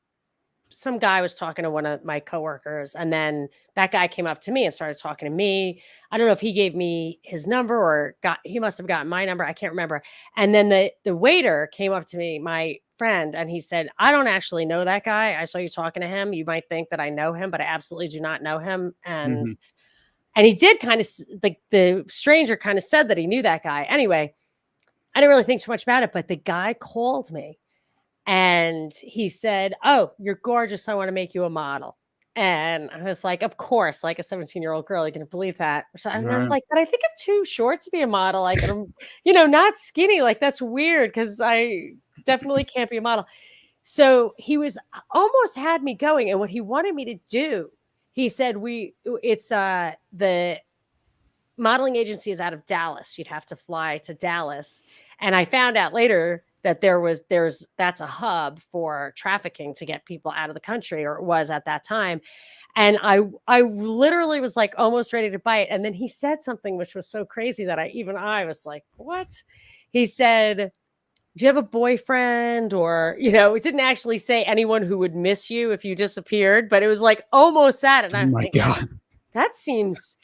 guy was talking to one of my coworkers, and then that guy came up to me and started talking to me. I don't know if he gave me his number or he must have gotten my number. I can't remember. And then the waiter came up to me, my friend, and he said, I don't actually know that guy. I saw you talking to him. You might think that I know him, but I absolutely do not know him. And he did kind of like, the stranger kind of said that he knew that guy. Anyway, I didn't really think too much about it, but the guy called me. And he said, oh, you're gorgeous. I want to make you a model. And I was like, of course, like a 17-year-old girl, you can believe that. So I was like, but I think I'm too short to be a model. Like, I'm, not skinny. Like, that's weird because I definitely can't be a model. So he was almost had me going. And what he wanted me to do, he said, it's the modeling agency is out of Dallas. You'd have to fly to Dallas. And I found out later that that's a hub for trafficking to get people out of the country, or it was at that time. And I literally was like almost ready to bite. And then he said something which was so crazy that I was like, what? He said, do you have a boyfriend? Or, it didn't actually say anyone who would miss you if you disappeared, but it was like almost that. And I'm thinking, God. that seems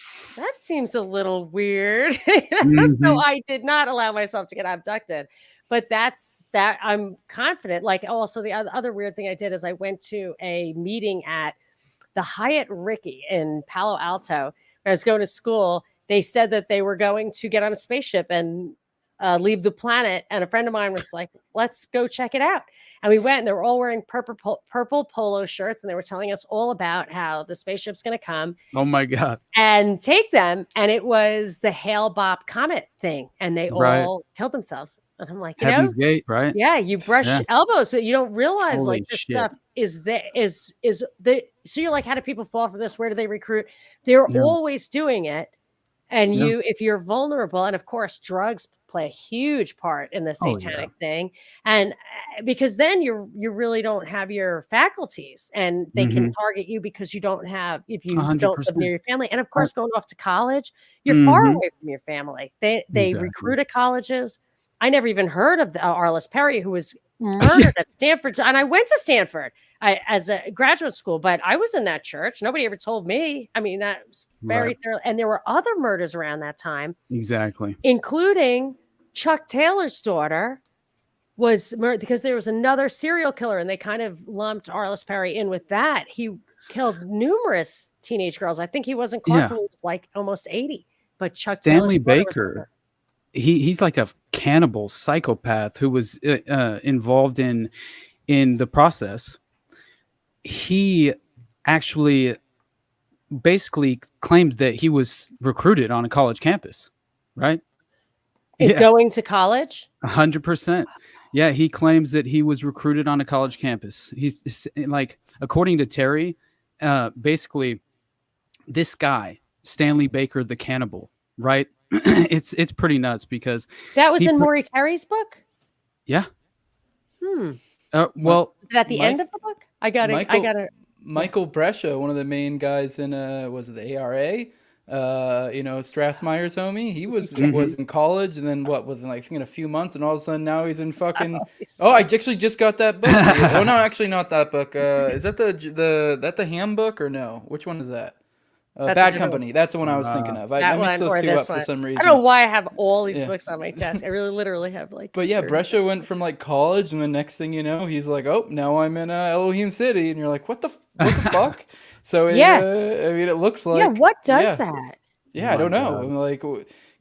a little weird. Mm-hmm. So I did not allow myself to get abducted. But that's that. I'm confident. Like, also the other weird thing I did is I went to a meeting at the Hyatt Ricky in Palo Alto. When I was going to school, they said that they were going to get on a spaceship and leave the planet. And a friend of mine was like, let's go check it out. And we went, and they were all wearing purple polo shirts. And they were telling us all about how the spaceship's going to come. Oh my God. And take them. And it was the Hale-Bopp comet thing. And they all killed themselves. And I'm like, Heaven's Gate, right? Yeah, you brush elbows, but you don't realize Holy this shit. stuff so you're like, how do people fall for this? Where do they recruit? They're always doing it. And if you're vulnerable, and of course, drugs play a huge part in the satanic thing. And because then you really don't have your faculties, and they can target you because you don't have, if you 100%. don't live near your family. And of course, going off to college, you're far away from your family. They recruit at colleges. I never even heard of Arliss Perry, who was murdered at Stanford. And I went to Stanford as a graduate school, but I was in that church. Nobody ever told me. I mean, that was very thorough. And there were other murders around that time. Exactly. Including Chuck Taylor's daughter was murdered because there was another serial killer, and they kind of lumped Arliss Perry in with that. He killed numerous teenage girls. I think he wasn't caught until he was like almost 80. But Chuck Stanley Taylor's Baker, he's like a cannibal psychopath who was involved in the process. He actually basically claims that he was recruited on a college campus, right? Going to college? 100%. Yeah, he claims that he was recruited on a college campus. He's like, according to Terry, basically this guy, Stanley Baker, the cannibal, right? It's pretty nuts because that was in Maury Terry's book. Yeah. Well, is it at the end of the book? I got it. Michael Brescia, one of the main guys in was it the ARA? Strassmeyer's homie. He was in college, and then within like in a few months, and all of a sudden now he's in fucking. I actually just got that book. Oh no, actually not that book. Is that the Ham book or no? Which one is that? Bad Company. That's the one I was thinking of. I mixed those two up for some reason. I don't know why I have all these books on my desk. I really literally have like. But yeah, Brescia went from like college, and the next thing you know, he's like, "Oh, now I'm in Elohim City," and you're like, "What the fuck?" So I mean, it looks like. Yeah, what does that? Yeah, I don't know. I'm like,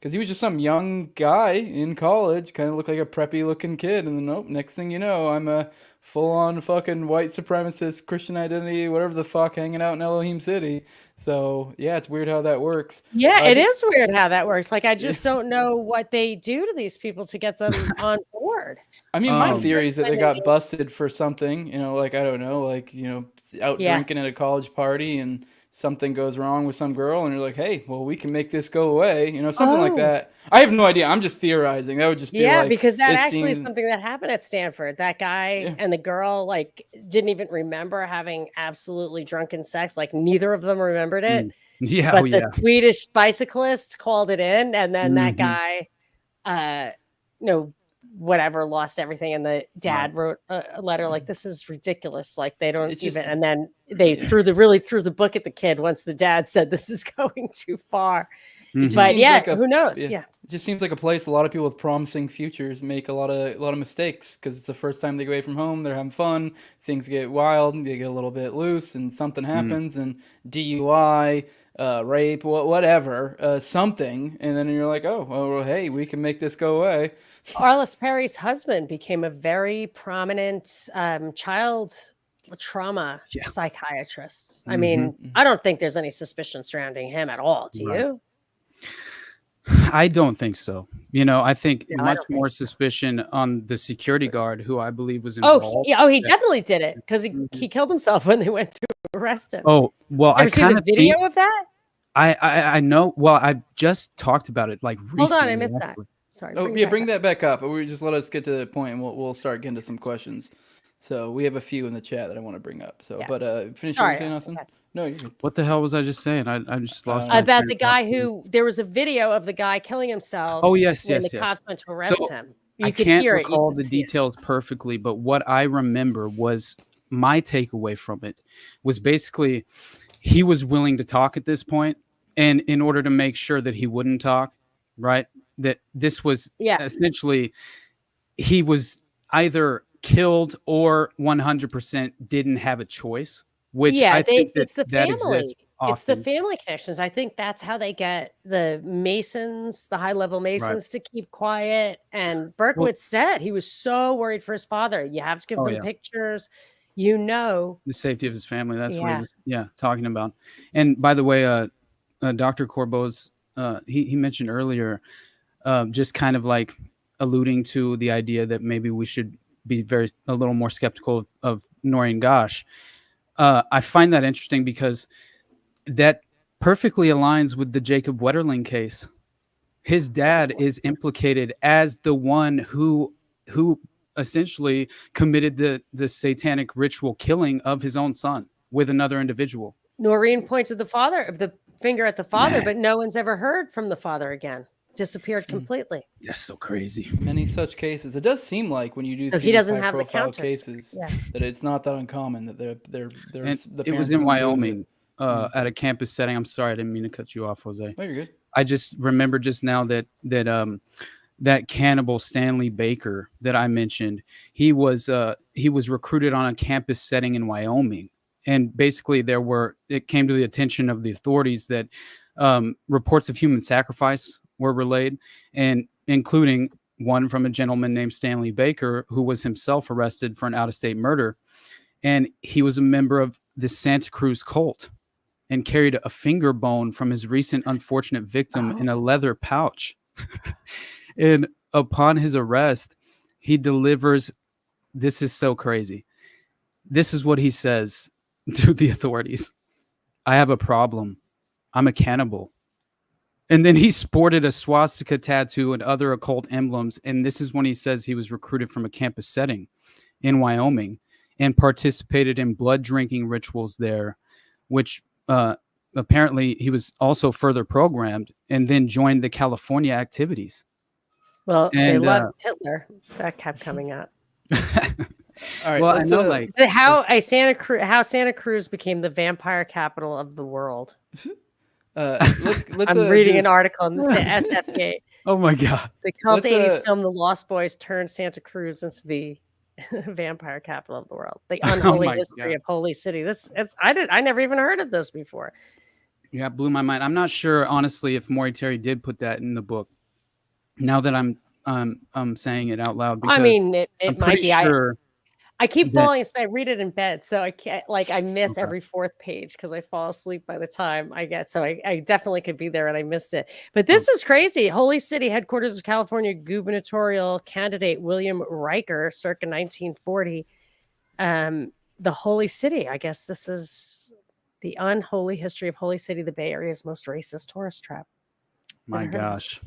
because he was just some young guy in college, kind of looked like a preppy looking kid, and then nope, next thing you know, I'm a full on fucking white supremacist Christian identity, whatever the fuck, hanging out in Elohim City. So yeah, it's weird how that works. Yeah, it is weird how that works. Like, I just don't know what they do to these people to get them on board. I mean, my theory is that they got busted for something, like, I don't know, like, out drinking at a college party and something goes wrong with some girl and you're like, hey, well, we can make this go away, something like that. I have no idea. I'm just theorizing. That would just be like, because that actually is something that happened at Stanford. That guy and the girl didn't even remember having absolutely drunken sex. Like, neither of them remembered it. Yeah, but the Swedish bicyclist called it in, and then that guy, whatever, lost everything. And the dad wrote a letter like, "This is ridiculous. Like, they don't even." And then they threw the book at the kid once the dad said, "This is going too far." But who knows? Yeah. It just seems like a place a lot of people with promising futures make a lot of mistakes because it's the first time they go away from home. They're having fun. Things get wild. They get a little bit loose, and something happens. And DUI, rape, whatever, something. And then you're like, oh, well, hey, we can make this go away. Arliss Perry's husband became a very prominent child trauma psychiatrist. I mean, I don't think there's any suspicion surrounding him at all. Do you? I don't think so. I think much more suspicion on the security guard, who I believe was involved. He definitely did it because he killed himself when they went to arrest him. Oh, well, I kind of video of that. I know. Well, I just talked about it recently. Hold on, I missed that. Sorry. Bring that back up. We just let us get to the point, and we'll start getting to some questions. So we have a few in the chat that I want to bring up. So, but finish what you're saying, Austin. No, you're good. What the hell was I just saying? I just lost my about the guy who there was a video of the guy killing himself. Oh yes, when the cops went to arrest him. I can't recall the details perfectly, but what I remember was my takeaway from it was basically he was willing to talk at this point, and in order to make sure that he wouldn't talk, right? That this was essentially he was either killed or 100% didn't have a choice. Which I think it's the family. It's the family connections. I think that's how they get the Masons, the high-level Masons, to keep quiet. And Berkowitz said he was so worried for his father. You have to give them pictures. The safety of his family. That's what he was talking about. And by the way, Dr. Corbeau's, he mentioned earlier, just kind of like alluding to the idea that maybe we should be a little more skeptical of Noreen Gosch. I find that interesting because that perfectly aligns with the Jacob Wetterling case. His dad is implicated as the one who essentially committed the satanic ritual killing of his own son with another individual. Noreen pointed the finger at the father, but no one's ever heard from the father again. Disappeared completely. That's so crazy. Many such cases. It does seem like when you do see he doesn't high have the profile counters. cases that it's not that uncommon that it was in Wyoming at a campus setting. I'm sorry, I didn't mean to cut you off, Jose. Oh, you're good. I just remembered just now that cannibal Stanley Baker that I mentioned, he was recruited on a campus setting in Wyoming, and basically it came to the attention of the authorities that reports of human sacrifice were relayed, and including one from a gentleman named Stanley Baker, who was himself arrested for an out-of-state murder. And he was a member of the Santa Cruz cult and carried a finger bone from his recent unfortunate victim in a leather pouch. And upon his arrest, he delivers, this is so crazy. This is what he says to the authorities. I have a problem. I'm a cannibal. And then he sported a swastika tattoo and other occult emblems. And this is when he says he was recruited from a campus setting in Wyoming and participated in blood drinking rituals there, which apparently he was also further programmed and then joined the California activities. Well, they loved Hitler. That kept coming up. All right. Well, I know, how Santa Cruz became the vampire capital of the world. Let's I'm reading an article on the SFK. Oh my God. The cult 80s film The Lost Boys turned Santa Cruz into the vampire capital of the world. The unholy history of Holy City. I never even heard of this before. Yeah, it blew my mind. I'm not sure, honestly, if Maury Terry did put that in the book. Now that I'm saying it out loud, because I mean, I'm it might pretty be. sure I keep that. falling asleep. I read it in bed, so I can't. Like, I miss Okay. every fourth page because I fall asleep by the time I get. So I definitely could be there, and I missed it. But this is crazy. Holy City, headquarters of California gubernatorial candidate William Riker, circa 1940. The Holy City. I guess this is the unholy history of Holy City, the Bay Area's most racist tourist trap. My gosh.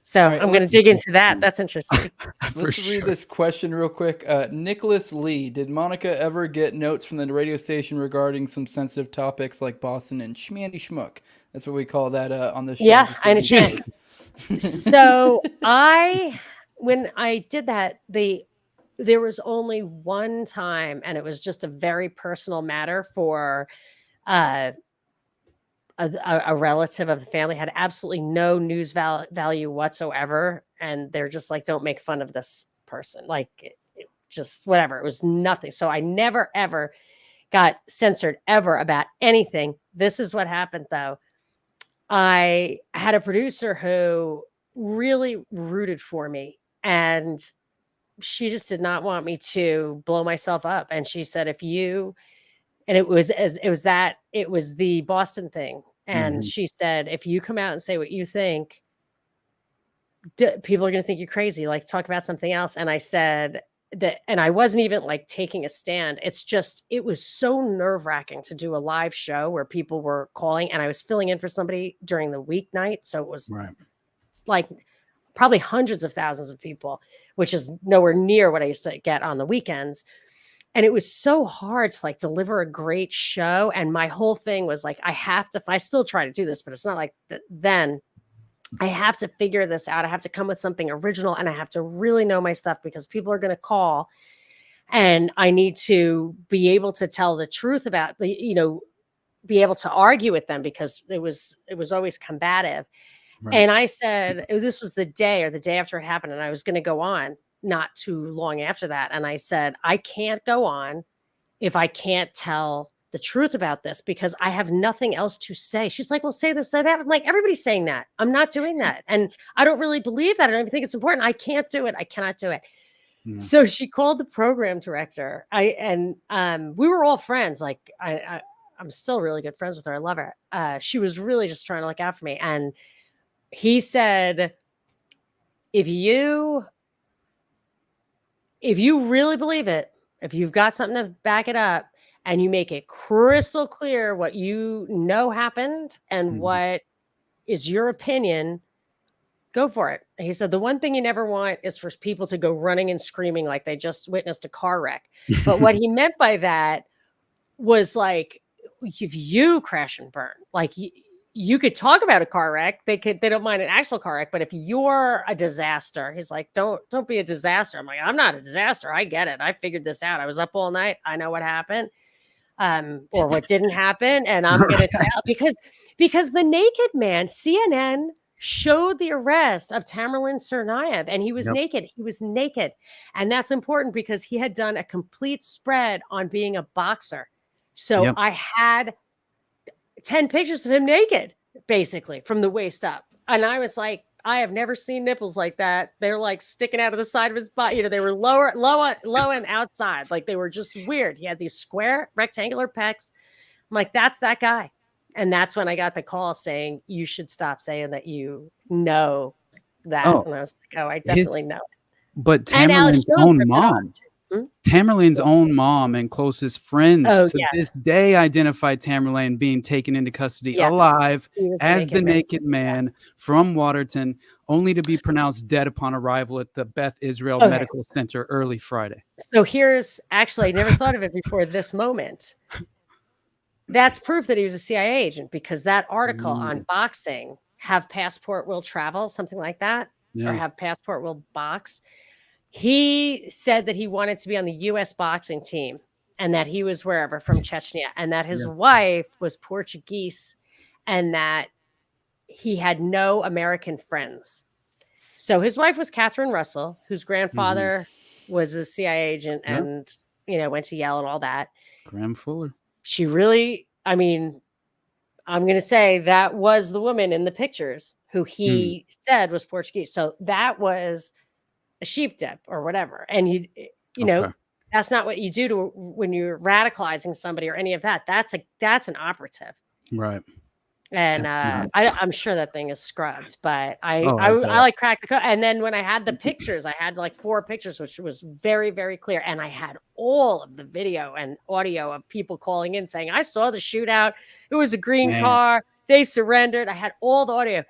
So All right, I'm going to dig into that. That's interesting. Let's read this question real quick. Nicholas Lee, did Monica ever get notes from the radio station regarding some sensitive topics like Boston and Schmandy Schmuck? That's what we call that on the show. Yeah, I understand. So when I did that, there was only one time, and it was just a very personal matter for a relative of the family, had absolutely no news value whatsoever, and they're just like, don't make fun of this person, like it just whatever. It was nothing. So I never ever got censored ever about anything. This is what happened though. I had a producer who really rooted for me, and she just did not want me to blow myself up. And she said, it was the Boston thing. And she said, if you come out and say what you think, people are going to think you're crazy. Like, talk about something else. And I said that, and I wasn't even like taking a stand. It was so nerve-wracking to do a live show where people were calling, and I was filling in for somebody during the weeknight. So it was like probably hundreds of thousands of people, which is nowhere near what I used to get on the weekends. And it was so hard to like deliver a great show. And my whole thing was like, I still try to do this, but it's not like then I have to figure this out. I have to come with something original, and I have to really know my stuff, because people are going to call, and I need to be able to tell the truth about be able to argue with them, because it was always combative. Right. And I said, this was the day after it happened, and I was going to go on not too long after that. And I said, I can't go on if I can't tell the truth about this, because I have nothing else to say. She's like, well, say this, say that. I'm like, everybody's saying that. I'm not doing that. And I don't really believe that. I don't even think it's important. I can't do it. I cannot do it. Yeah. So she called the program director. We were all friends. Like I'm still really good friends with her. I love her. She was really just trying to look out for me. And he said, if you really believe it, if you've got something to back it up, and you make it crystal clear what you know happened and what is your opinion, go for it. And he said, the one thing you never want is for people to go running and screaming like they just witnessed a car wreck. But what he meant by that was like, if you crash and burn, like you could talk about a car wreck. They don't mind an actual car wreck, but if you're a disaster, he's like, don't be a disaster. I'm like, I'm not a disaster. I get it. I figured this out. I was up all night. I know what happened. Or what didn't happen. And I'm going to tell, because the naked man, CNN showed the arrest of Tamerlan Tsarnaev, and he was naked. He was naked. And that's important because he had done a complete spread on being a boxer. So I had 10 pictures of him naked, basically from the waist up. And I was like, I have never seen nipples like that. They're like sticking out of the side of his body. They were low and outside. Like they were just weird. He had these square rectangular pecs. I'm like, that's that guy. And that's when I got the call saying, you should stop saying that you know that. And I was like, oh, I definitely know it. But Tamerlan's own mom. Tamerlane's own mom and closest friends this day identified Tamerlane being taken into custody alive as the naked man from Waterton, only to be pronounced dead upon arrival at the Beth Israel Medical Center early Friday. So here's actually, I never thought of it before this moment. That's proof that he was a CIA agent, because that article on boxing, have passport will travel, something like that, or have passport will box. He said that he wanted to be on the U.S. boxing team, and that he was wherever from Chechnya, and that his wife was Portuguese, and that he had no American friends. So his wife was Catherine Russell, whose grandfather was a CIA agent and, went to Yale and all that. Graham Fuller. She really, I'm going to say that was the woman in the pictures who he said was Portuguese. So that was a sheep dip or whatever. And you know, that's not what you do to when you're radicalizing somebody or any of that. That's an operative. Right. And I'm sure that thing is scrubbed, but I bet. like cracked the code. And then when I had the pictures, I had like 4 pictures, which was very, very clear. And I had all of the video and audio of people calling in saying, I saw the shootout. It was a green car. They surrendered. I had all the audio.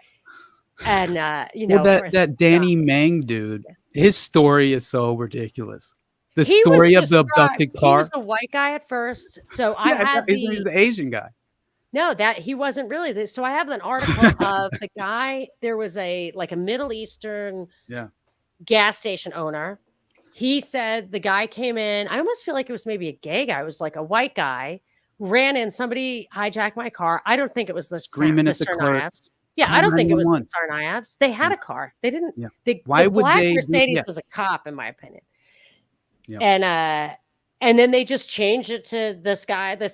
And, you know, that Danny Mang dude, his story is so ridiculous. The story of the abducted car. He was a white guy at first. So he's the Asian guy. No, that he wasn't really. So I have an article of the guy. There was a Middle Eastern gas station owner. He said the guy came in. I almost feel like it was maybe a gay guy. It was like a white guy ran in. Somebody hijacked my car. I don't think it was the screaming at the Tsarnaevs. Yeah, I don't think it was the Tsarnaevs. They had a car. They didn't. Yeah. The Why would black they? Mercedes was a cop, in my opinion. Yeah. And then they just changed it to this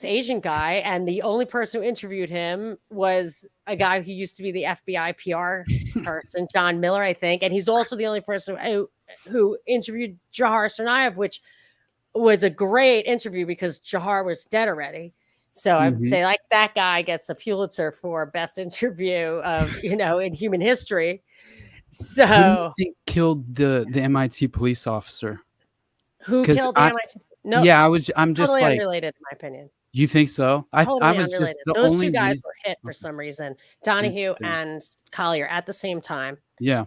Asian guy. And the only person who interviewed him was a guy who used to be the FBI PR person, John Miller, I think. And he's also the only person who interviewed Jahar Tsarnaev, which was a great interview because Jahar was dead already. So I would say like that guy gets a Pulitzer for best interview of, in human history. So who do you think killed the MIT police officer? Who killed the MIT? No, I'm just totally like unrelated, in my opinion. You think so? Totally unrelated. Those 2 guys were hit for some reason. Donahue and Collier at the same time. Yeah.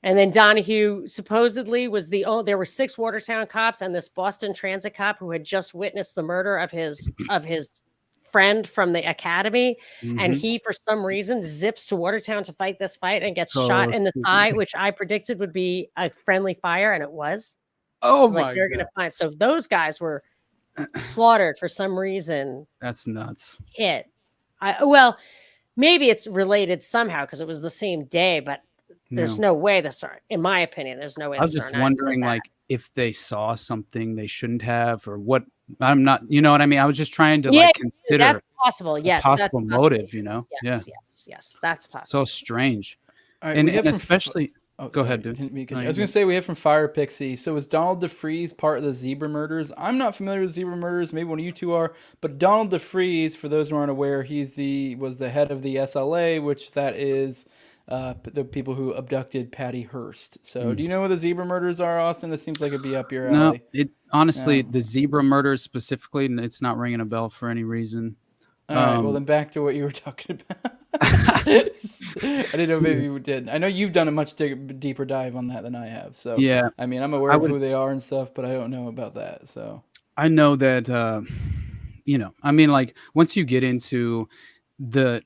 And then Donahue supposedly was there were 6 Watertown cops and this Boston Transit cop who had just witnessed the murder of his friend from the academy. And he, for some reason, zips to Watertown to fight this fight and gets shot in the thigh, which I predicted would be a friendly fire, and it was. Oh my God. They're going to find. So those guys were slaughtered for some reason. That's nuts. Hit. Well, maybe it's related somehow because it was the same day, but there's no way in my opinion, there's no way. I was just wondering, like, if they saw something they shouldn't have, or what. I'm not, you know what I mean? I was just trying to consider. That's possible. Yes, that's possible. Motive. Yes, that's possible. So strange, right, and especially. Go ahead, dude. I was going to say we have from Fire Pixie. So was Donald DeFreeze part of the Zebra murders? I'm not familiar with Zebra murders. Maybe one of you two are. But Donald DeFreeze, for those who aren't aware, was the head of the SLA, which that is the people who abducted Patty Hearst. So do you know what the Zebra murders are, Austin? This seems like it'd be up your alley. No, honestly, the Zebra murders specifically, it's not ringing a bell for any reason. All right, well then back to what you were talking about. I didn't know maybe you did. I know you've done a much deeper dive on that than I have. So yeah, I mean, I'm aware of who they are and stuff, but I don't know about that. So I know that, I mean, like once you get into the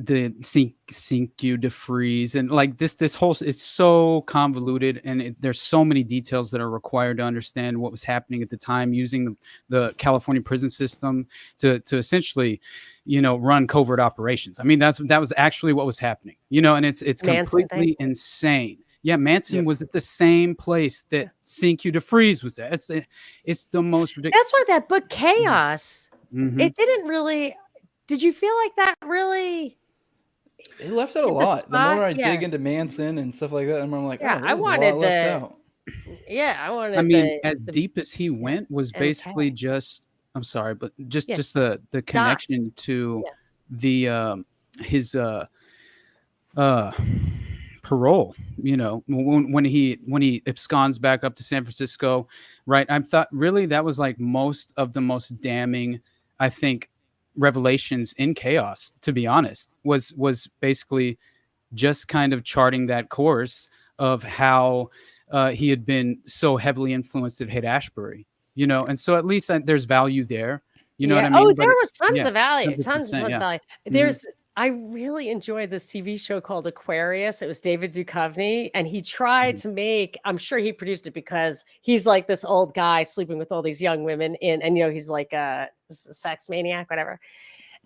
Cinque de Freeze and like this whole, it's so convoluted and there's so many details that are required to understand what was happening at the time using the California prison system to essentially, run covert operations. I mean, that was actually what was happening, and it's completely insane. Yeah, Manson was at the same place that Cinque de Freeze was at. It's the most ridiculous. That's why that book Chaos, it didn't really. Did you feel like that really? It left out a lot. The more I dig into Manson and stuff like that, the more I'm like, I wanted left out. Yeah, I wanted. I mean, as deep as he went was basically just. I'm sorry, but just the connection to the his parole. When he absconds back up to San Francisco, right? I thought really that was like most of the most damning, I think, revelations in Chaos, to be honest, was basically just kind of charting that course of how he had been so heavily influenced at Haight-Ashbury, and so at least there's value there. You know what I mean? Oh, there was tons of value, tons of value. I really enjoyed this TV show called Aquarius. It was David Duchovny, and he tried to make, I'm sure he produced it because he's like this old guy sleeping with all these young women and he's like a sex maniac, whatever.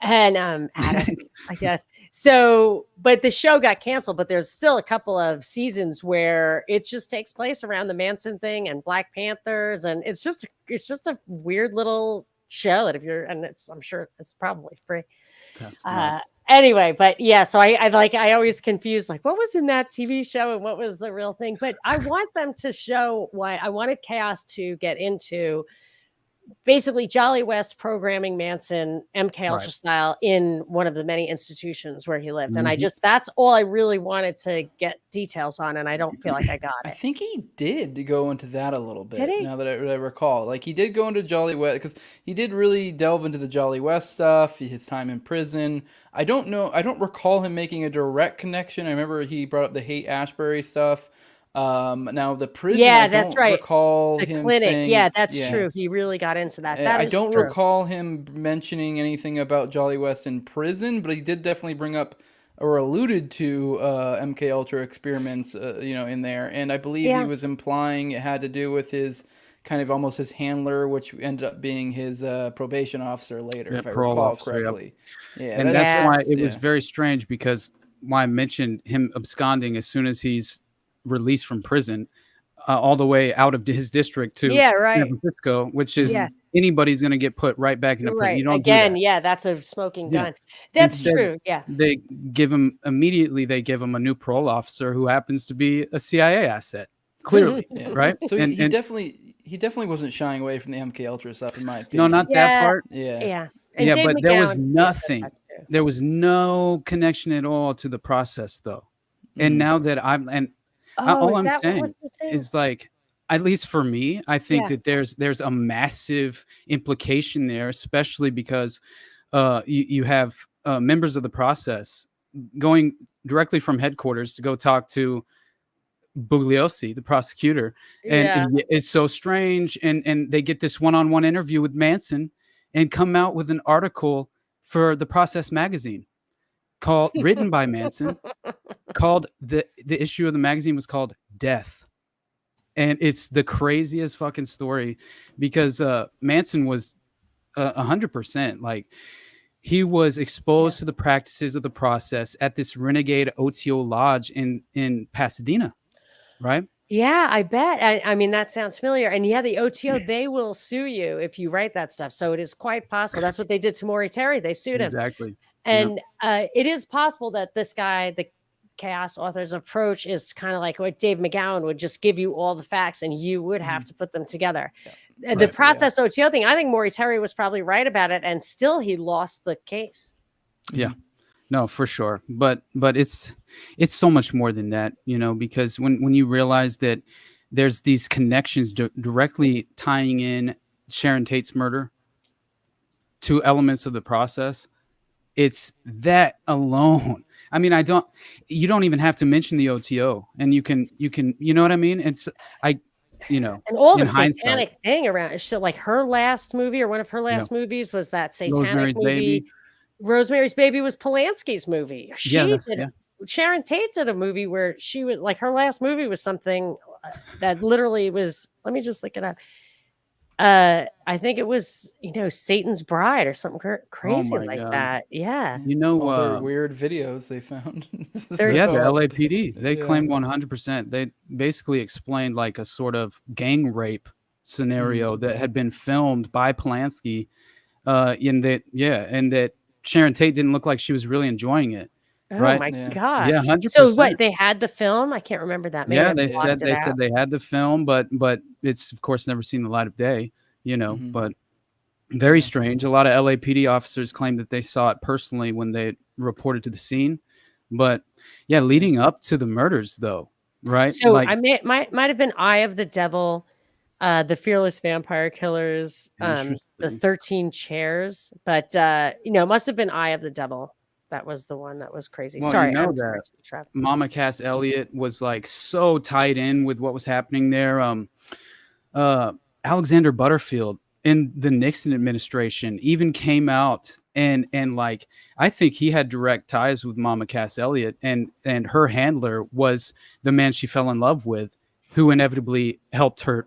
And Adam, I guess. So, but the show got canceled, but there's still a couple of seasons where it just takes place around the Manson thing and Black Panthers. And it's just a weird little show that I'm sure it's probably free. That's nuts. Anyway, but yeah, so I always confuse like what was in that TV show and what was the real thing. But I want them to show what I wanted Chaos to get into. Basically, Jolly West programming Manson, MK Ultra style in one of the many institutions where he lived. And that's all I really wanted to get details on. And I don't feel like I got it. I think he did go into that a little bit. Did he? Now that I recall, like he did go into Jolly West because he did really delve into the Jolly West stuff, his time in prison. I don't know. I don't recall him making a direct connection. I remember he brought up the Haight-Ashbury stuff. Now the prison, I don't recall the him clinic. saying, Yeah, that's true. He really got into that. I don't recall him mentioning anything about Jolly West in prison, but he did definitely bring up or alluded to MK Ultra experiments, in there. And I believe he was implying it had to do with his kind of almost his handler, which ended up being his probation officer later, if I recall correctly. Yeah, and that's why it was very strange because why I mentioned him absconding as soon as he's released from prison, all the way out of his district to San Francisco, which is anybody's going to get put right back in the prison. You don't again, do that. That's a smoking gun. That's true. Yeah, they give him immediately. They give him a new parole officer who happens to be a CIA asset. Clearly, right? So he definitely wasn't shying away from the MK Ultra stuff, in my opinion. No, not that part. Yeah. And Dave but McGowan, there was nothing. There was no connection at all to the process, though. And now that all I'm saying is like, at least for me, I think that there's a massive implication there, especially because you have members of the process going directly from headquarters to go talk to Bugliosi, the prosecutor. And it's so strange. And they get this one-on-one interview with Manson and come out with an article for the Process magazine written by Manson, called the issue of the magazine was called Death. And it's the craziest fucking story because Manson was 100%, like he was exposed to the practices of the process at this renegade OTO lodge in Pasadena, right? Yeah, I bet. I mean, that sounds familiar. And the OTO, they will sue you if you write that stuff. So it is quite possible. That's what they did to Maury Terry. They sued him. Exactly. And it is possible that this guy, the Chaos author's approach is kind of like what Dave McGowan would just give you all the facts and you would have to put them together. Yeah. The process OTO thing, I think Maury Terry was probably right about it, and still he lost the case. Yeah, no, for sure. But it's so much more than that, because when you realize that there's these connections directly tying in Sharon Tate's murder to elements of the process, it's that alone. I mean, you don't even have to mention the OTO, and you can, you know what I mean? And all the satanic thing around it, like her last movie or one of her last movies was that satanic movie. Baby. Rosemary's Baby was Polanski's movie. Sharon Tate did a movie where she was like, her last movie was something that literally was, let me just look it up. I think it was, Satan's Bride or something crazy like that. Yeah. All weird videos they found. The LAPD, they claimed 100%. They basically explained like a sort of gang rape scenario that had been filmed by Polanski, and that Sharon Tate didn't look like she was really enjoying it. Oh right? my gosh. Yeah, 100%. So what, they had the film? I can't remember that. Maybe they said they had the film, but it's of course never seen the light of day, but very strange. A lot of LAPD officers claim that they saw it personally when they reported to the scene. But yeah, leading up to the murders though, right? So I might have been Eye of the Devil, the Fearless Vampire Killers, the 13 Chairs, but it must have been Eye of the Devil. That was the one that was crazy. Well, sorry, Mama Cass Elliot was like so tied in with what was happening there. Alexander Butterfield in the Nixon administration even came out and like, I think he had direct ties with Mama Cass Elliot, and her handler was the man she fell in love with, who inevitably helped her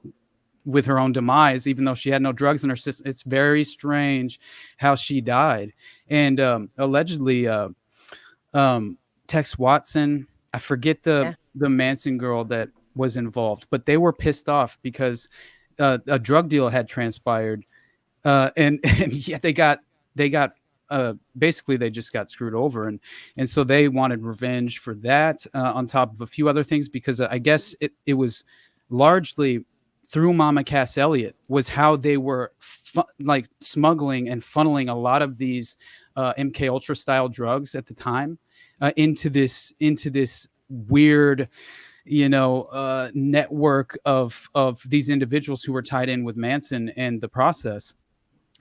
with her own demise, even though she had no drugs in her system. It's very strange how she died. And allegedly, Tex Watson, I forget the Manson girl that was involved, but they were pissed off because a drug deal had transpired, and yet they got basically they just got screwed over, and so they wanted revenge for that, on top of a few other things, because I guess it was largely through Mama Cass Elliot was how they were like smuggling and funneling a lot of these MK Ultra style drugs at the time into this weird, network of these individuals who were tied in with Manson and the process.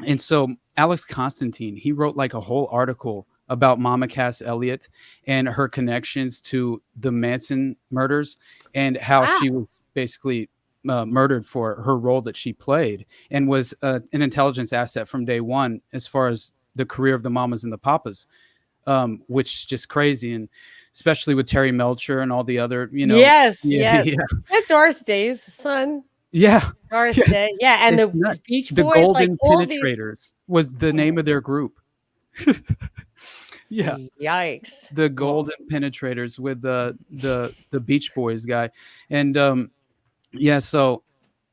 And so Alex Constantine, he wrote like a whole article about Mama Cass Elliot and her connections to the Manson murders, and how she was basically murdered for her role that she played, and was an intelligence asset from day one as far as the career of the Mamas and the Papas, which is just crazy. And especially with Terry Melcher and all the other, Yes. Yeah. That's Doris Day's son. Yeah. Doris Day. Yeah. And the Beach Boys, the Golden like, all Penetrators was the name of their group. Yeah. Yikes. The Golden Penetrators with the Beach Boys guy. And so,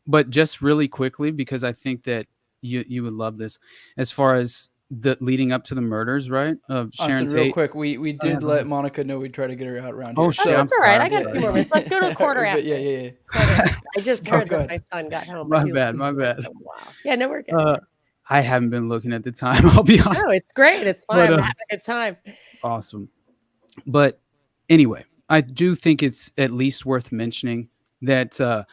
but just really quickly, because I think that you would love this, as far as the leading up to the murders, right? Of Sharon Tate. Real quick, we did let Monica know we'd try to get her out around here. Oh, shit. That's all right. I got 2 more minutes. Let's go to a quarter after. Yeah. I just heard that my son got home. My bad. Wow. Yeah, no, we're good. I haven't been looking at the time, I'll be honest. No, it's great. It's fine. I'm having a good time. Awesome. But anyway, I do think it's at least worth mentioning that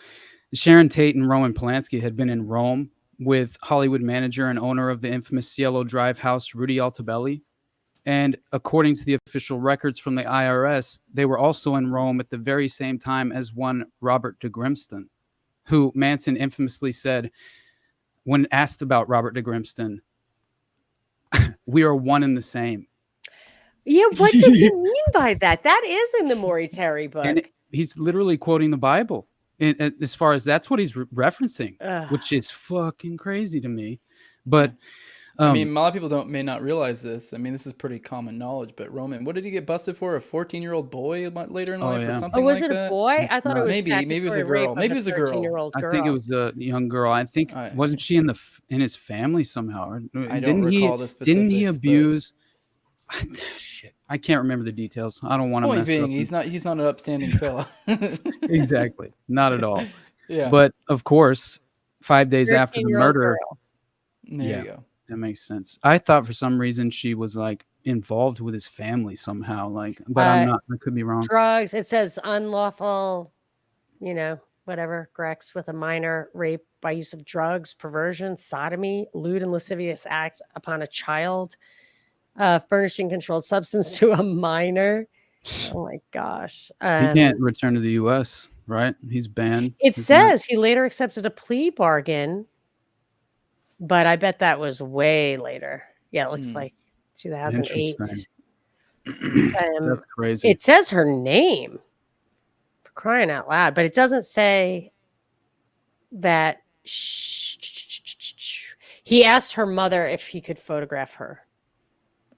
Sharon Tate and Roman Polanski had been in Rome with Hollywood manager and owner of the infamous Cielo Drive house, Rudy Altobelli. And according to the official records from the IRS, they were also in Rome at the very same time as one Robert de Grimston, who Manson infamously said, when asked about Robert de Grimston, "We are one and the same." Yeah, what did he mean by that? That is in the Maury Terry book. And he's literally quoting the Bible. As far as that's what he's referencing, which is fucking crazy to me. But I mean, a lot of people may not realize this. I mean, this is pretty common knowledge. But Roman, what did he get busted for? A 14-year-old boy later in life, or something like that? Was it a boy? I thought it was maybe it was a girl. Maybe it was a girl. I think it was a young girl. I think wasn't she in his family somehow? I don't recall the specifics. Didn't he abuse? Shit, I can't remember the details. I don't want to mess up. He's not an upstanding fella. Exactly, not at all. Yeah, but of course, 5 days after the murder, there you go. That makes sense. I thought for some reason she was like involved with his family somehow, but I'm not. I could be wrong. Drugs. It says unlawful, whatever, Grex with a minor, rape by use of drugs, perversion, sodomy, lewd and lascivious act upon a child, furnishing controlled substance to a minor. Oh my gosh. He can't return to the U.S., right? He's banned. It says he later accepted a plea bargain, but I bet that was way later. Yeah, it looks like 2008. That's crazy. It says her name, for crying out loud, but it doesn't say that he asked her mother if he could photograph her.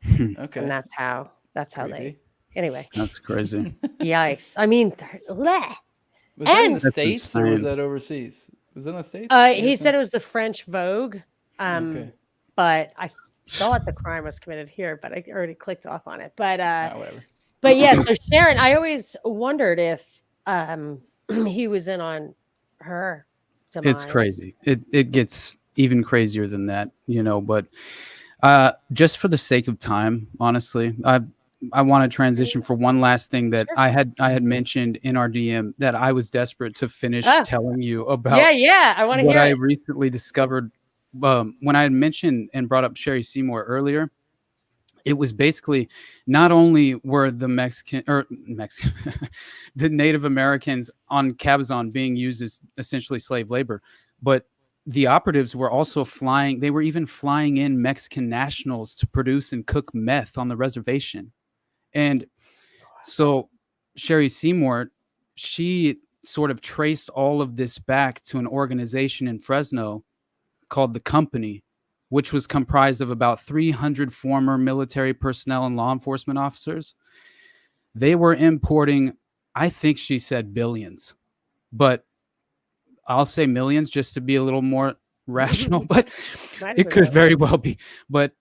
Okay. And that's how they. Anyway. That's crazy. Yikes. I mean, was that in the States or was that overseas? Was that in the States? He said it was the French Vogue. But I thought the crime was committed here, but I already clicked off on it. But whatever. But yeah, so Sharon, I always wondered if he was in on her demise. It's crazy. It gets even crazier than that, but just for the sake of time, honestly, I want to transition for one last thing that I had mentioned in our DM that I was desperate to finish telling you about. Yeah, I want to hear what I it. recently discovered when I had mentioned and brought up Sherry Seymour earlier. It was basically not only were the the Native Americans on Cabazon being used as essentially slave labor, but the operatives were also flying. They were even flying in Mexican nationals to produce and cook meth on the reservation. And so Sherry Seymour, she sort of traced all of this back to an organization in Fresno called The Company, which was comprised of about 300 former military personnel and law enforcement officers. They were importing, I think she said billions, but I'll say millions just to be a little more rational, but it could very well be. But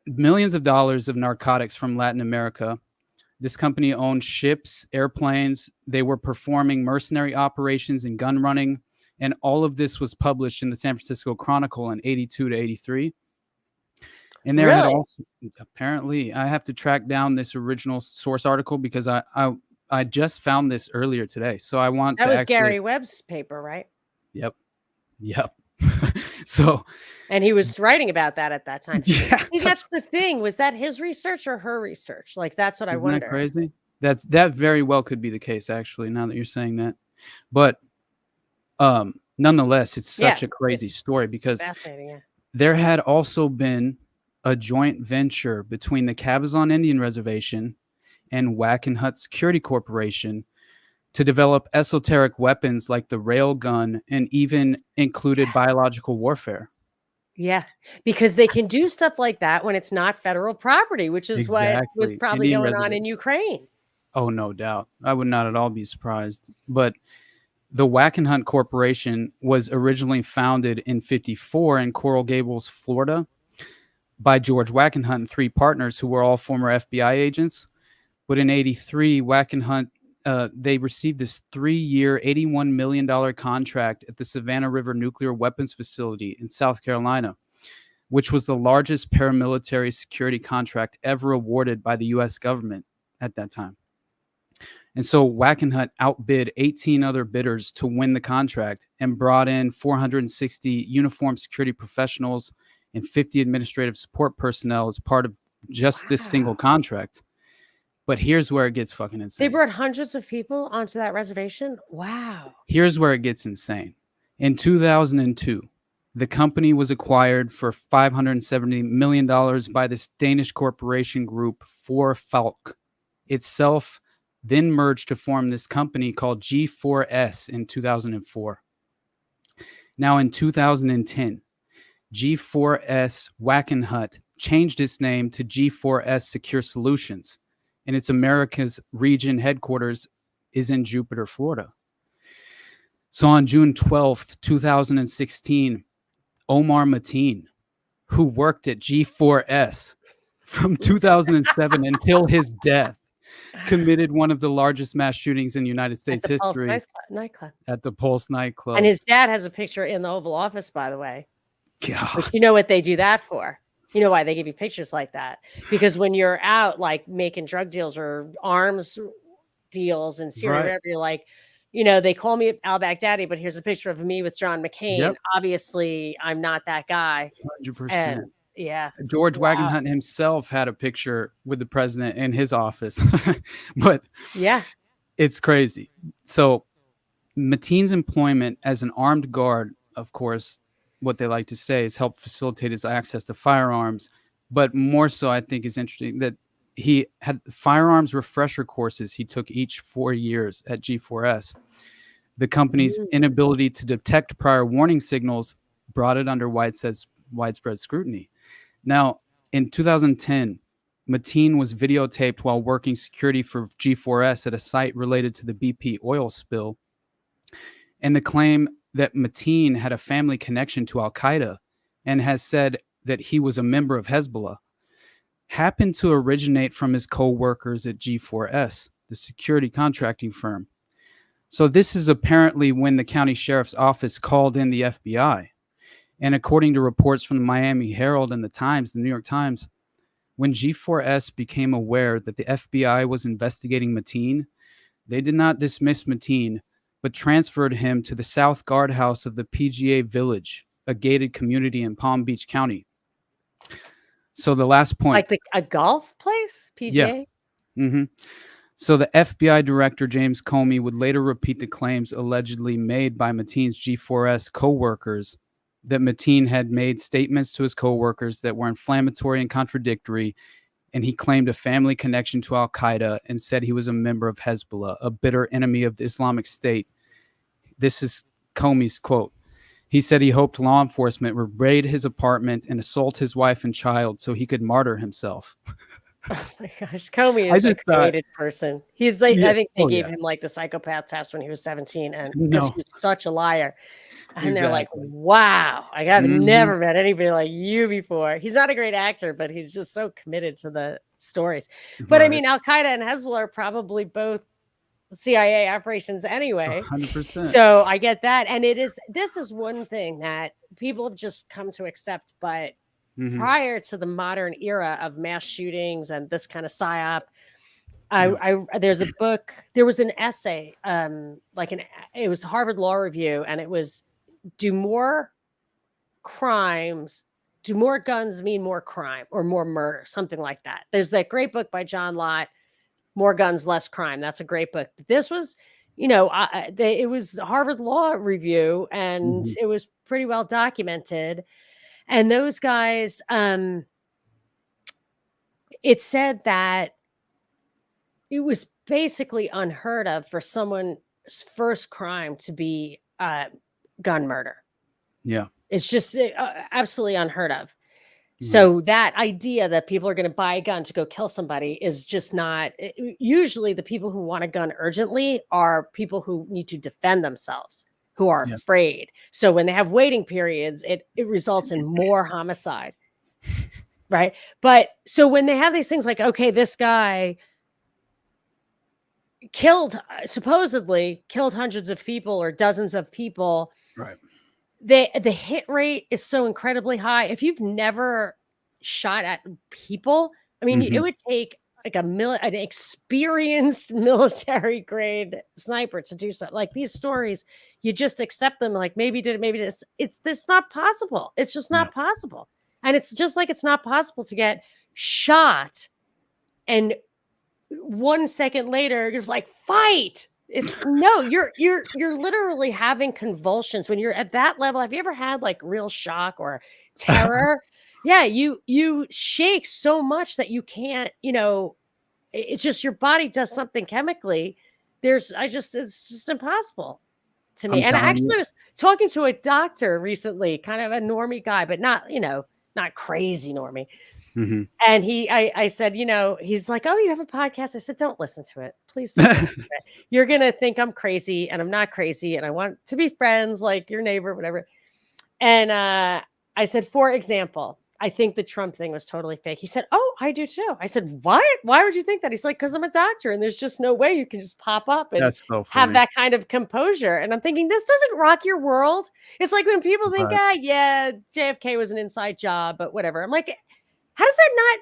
millions of dollars of narcotics from Latin America. This company owned ships, airplanes. They were performing mercenary operations and gun running. And all of this was published in the San Francisco Chronicle in 82 to 83. And there had also, apparently, I have to track down this original source article because I just found this earlier today. So I want that was Gary Webb's paper, right? Yep. So, and he was writing about that at that time. Yeah, See, that's the thing. Was that his research or her research? Like, that's what I wonder. Isn't that crazy? That very well could be the case, actually, now that you're saying that. But nonetheless, it's such a crazy story because there had also been a joint venture between the Cabazon Indian Reservation and Wackenhut Security Corporation to develop esoteric weapons like the rail gun and even included biological warfare. Yeah, because they can do stuff like that when it's not federal property, which is what was probably going on in Ukraine. Oh, no doubt. I would not at all be surprised. But the Wackenhut Corporation was originally founded in 1954 in Coral Gables, Florida, by George Wackenhut and three partners who were all former FBI agents. But in 1983, Wackenhut they received this 3-year, $81 million contract at the Savannah River Nuclear Weapons Facility in South Carolina, which was the largest paramilitary security contract ever awarded by the U.S. government at that time. And so Wackenhut outbid 18 other bidders to win the contract and brought in 460 uniformed security professionals and 50 administrative support personnel as part of just this single contract. But here's where it gets fucking insane. They brought hundreds of people onto that reservation? Wow. Here's where it gets insane. In 2002, the company was acquired for $570 million by this Danish corporation group, Falk. Itself then merged to form this company called G4S in 2004. Now in 2010, G4S Wackenhut changed its name to G4S Secure Solutions, and its America's region headquarters is in Jupiter, Florida. So on June 12th, 2016, Omar Mateen, who worked at G4S from 2007 until his death, committed one of the largest mass shootings in United States history at the Pulse nightclub. And his dad has a picture in the Oval Office, by the way. God. But you know what they do that for? You know why they give you pictures like that? Because when you're out, like making drug deals or arms deals in Syria, whatever, you're like, you know, they call me al-Baghdadi, but here's a picture of me with John McCain. Yep. Obviously, I'm not that guy. 100%. And, yeah. George Wackenhut himself had a picture with the president in his office. But yeah, it's crazy. So Mateen's employment as an armed guard, of course, what they like to say is help facilitate his access to firearms. But more so, I think is interesting that he had firearms refresher courses he took each 4 years at G4S. The company's inability to detect prior warning signals brought it under widespread scrutiny. Now, in 2010, Mateen was videotaped while working security for G4S at a site related to the BP oil spill. And the claim that Mateen had a family connection to Al-Qaeda and has said that he was a member of Hezbollah happened to originate from his co-workers at G4S, the security contracting firm. So this is apparently when the county sheriff's office called in the FBI. And according to reports from the Miami Herald and the New York Times, when G4S became aware that the FBI was investigating Mateen, they did not dismiss Mateen, but transferred him to the South Guardhouse of the PGA Village, a gated community in Palm Beach County. So the last point. Like a golf place? PGA? Yeah. Mm-hmm. So the FBI director, James Comey, would later repeat the claims allegedly made by Mateen's G4S co-workers that Mateen had made statements to his co-workers that were inflammatory and contradictory, and he claimed a family connection to Al-Qaeda and said he was a member of Hezbollah, a bitter enemy of the Islamic State. This is Comey's quote. He said he hoped law enforcement would raid his apartment and assault his wife and child so he could martyr himself. Oh my gosh, Comey I is a just thought, created person. He's like, yeah, I think they oh gave yeah, him like the psychopath test when he was 17, and because he no, was such a liar. And they're like, exactly. wow, I've Mhm. never met anybody like you before. He's not a great actor, but he's just so committed to the stories. But I Right, mean, Al Qaeda and Hezbollah are probably both CIA operations anyway. 100%. So I get that. And this is one thing that people have just come to accept. But Mhm. prior to the modern era of mass shootings and this kind of psyop, Yeah. there's a book, there was an essay, it was Harvard Law Review, and it was, do more guns mean more crime or more murder, something like that. There's that great book by John Lott, More Guns, Less Crime. That's a great book. But this was, it was Harvard Law Review, and Mhm. it was pretty well documented. And those guys, it said that it was basically unheard of for someone's first crime to be gun murder. Yeah. It's just absolutely unheard of. Right. So that idea that people are going to buy a gun to go kill somebody is just not. Usually the people who want a gun urgently are people who need to defend themselves, who are Yeah. afraid. So when they have waiting periods, it results in more homicide. Right. But so when they have these things like, okay, this guy supposedly killed hundreds of people or dozens of people. Right. The hit rate is so incredibly high. If you've never shot at people, I mean, it Mhm. would take like an experienced military grade sniper to do something like these stories. You just accept them, like maybe did it, maybe this. It's not possible. It's just not possible. And it's just like it's not possible to get shot and 1 second later you're like, fight. It's no, you're literally having convulsions when you're at that level. Have you ever had like real shock or terror? Yeah, you shake so much that you can't, it's just your body does something chemically. It's just impossible to me. I'm And I telling you. actually was talking to a doctor recently, kind of a normie guy, but not, not crazy normie. Mhm. And I said, he's like, oh, you have a podcast? I said, don't listen to it. Please don't listen to it. You're going to think I'm crazy, and I'm not crazy. And I want to be friends like your neighbor, whatever. And I said, for example, I think the Trump thing was totally fake. He said, oh, I do too. I said, what? Why would you think that? He's like, because I'm a doctor, and there's just no way you can just pop up and That's so have funny. that kind of composure. And I'm thinking, this doesn't rock your world. It's like when people think, Right. yeah, JFK was an inside job, but whatever. I'm like, how does that not?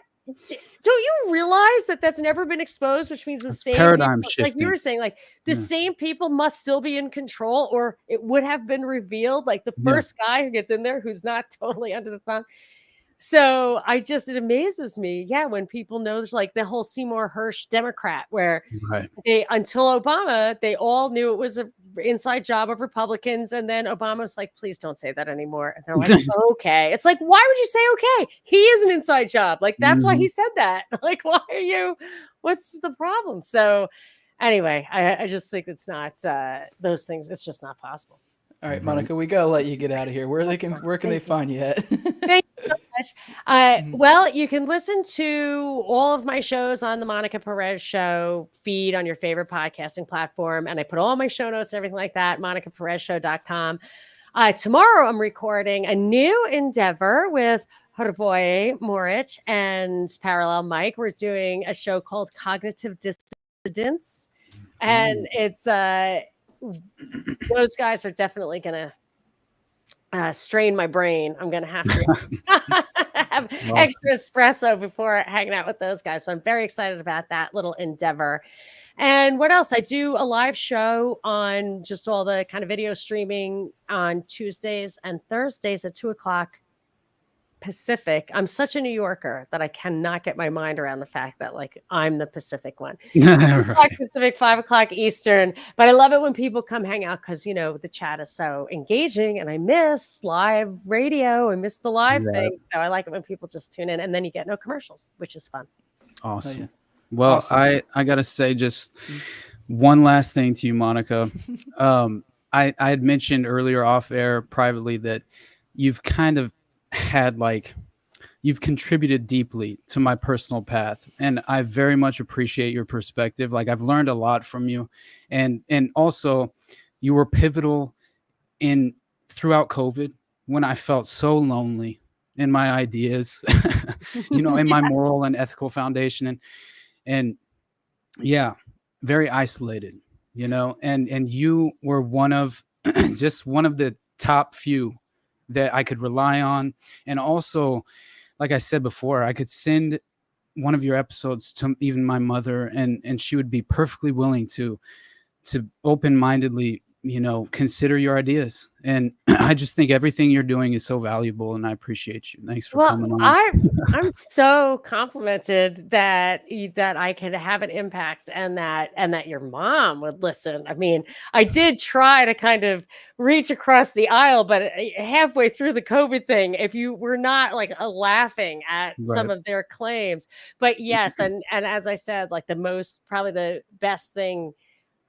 Don't you realize that that's never been exposed? Which means the It's same paradigm people, like you shifting. were saying, like the Yeah. same people must still be in control, or it would have been revealed. Like the Yeah. first guy who gets in there who's not totally under the thumb. So it amazes me, yeah, when people know there's like the whole Seymour Hersh Democrat, where Right. until Obama, they all knew it was an inside job of Republicans. And then Obama's like, please don't say that anymore. And they're like, okay. It's like, why would you say okay? He is an inside job. Like, that's why he said that. Like, what's the problem? So anyway, I just think it's not those things. It's just not possible. All right, Monica, we gotta let you get out of here. Where can they find you at? Thank you so much. Well, you can listen to all of my shows on the Monica Perez Show feed on your favorite podcasting platform. And I put all my show notes and everything like that, monicaperezshow.com. Tomorrow, I'm recording a new endeavor with Hrvoje Moric and Parallel Mike. We're doing a show called Cognitive Dissidence. And it's those guys are definitely going to strain my brain. I'm going to have to have extra espresso before hanging out with those guys. But I'm very excited about that little endeavor. And what else? I do a live show on just all the kind of video streaming on Tuesdays and Thursdays at 2:00 Pacific. I'm such a New Yorker that I cannot get my mind around the fact that like I'm the Pacific one. 2:00 Pacific, 5:00 Eastern. But I love it when people come hang out because the chat is so engaging, and I miss live radio. I miss the live thing. So I like it when people just tune in, and then you get no commercials, which is fun. Awesome. Oh, yeah. Well, Awesome. I gotta say just one last thing to you, Monica. I had mentioned earlier off air privately that you've kind of had you've contributed deeply to my personal path, and I very much appreciate your perspective. Like, I've learned a lot from you, and also you were pivotal in throughout COVID when I felt so lonely in my ideas, in my moral and ethical foundation, and yeah, very isolated, and you were one of just one of the top few that I could rely on. And also, like I said before, I could send one of your episodes to even my mother, and she would be perfectly willing to open-mindedly, consider your ideas. And I just think everything you're doing is so valuable, and I appreciate you. Thanks for coming on. I'm so complimented that I could have an impact, and that your mom would listen. I mean, I did try to kind of reach across the aisle, but halfway through the COVID thing, if you were not like laughing at some of their claims. But yes, and as I said, like probably the best thing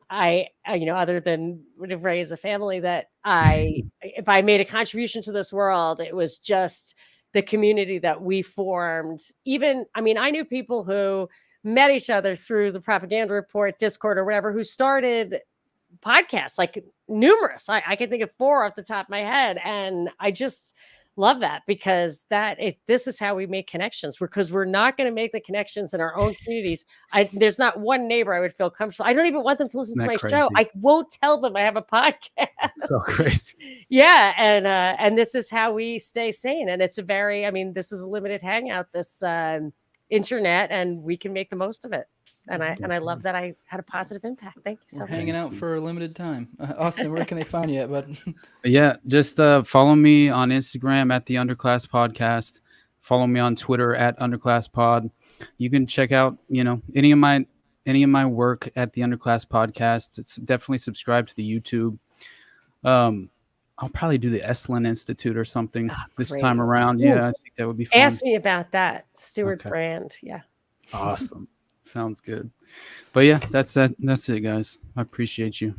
I other than would have raised a family, that if I made a contribution to this world, it was just the community that we formed. I knew people who met each other through the Propaganda Report, Discord, or whatever, who started podcasts, like numerous. I can think of 4 off the top of my head. And I just love that, because this is how we make connections. Because we're not going to make the connections in our own communities. There's not one neighbor I would feel comfortable. I don't even want them to listen to my show. I won't tell them I have a podcast. So crazy. Yeah, and this is how we stay sane. And it's this is a limited hangout, this internet, and we can make the most of it. And I love that I had a positive impact. Thank you so much. Hanging out for a limited time. Austin, where can they find you at, bud? Yeah, just follow me on Instagram at the Underclass Podcast. Follow me on Twitter at Underclass Pod. You can check out, any of my work at the Underclass Podcast. It's definitely subscribe to the YouTube. I'll probably do the Esalen Institute or something this time around. Ooh. Yeah, I think that would be fun. Ask me about that, Stuart Brand. Yeah. Awesome. Sounds good. But yeah, that's it, guys. I appreciate you.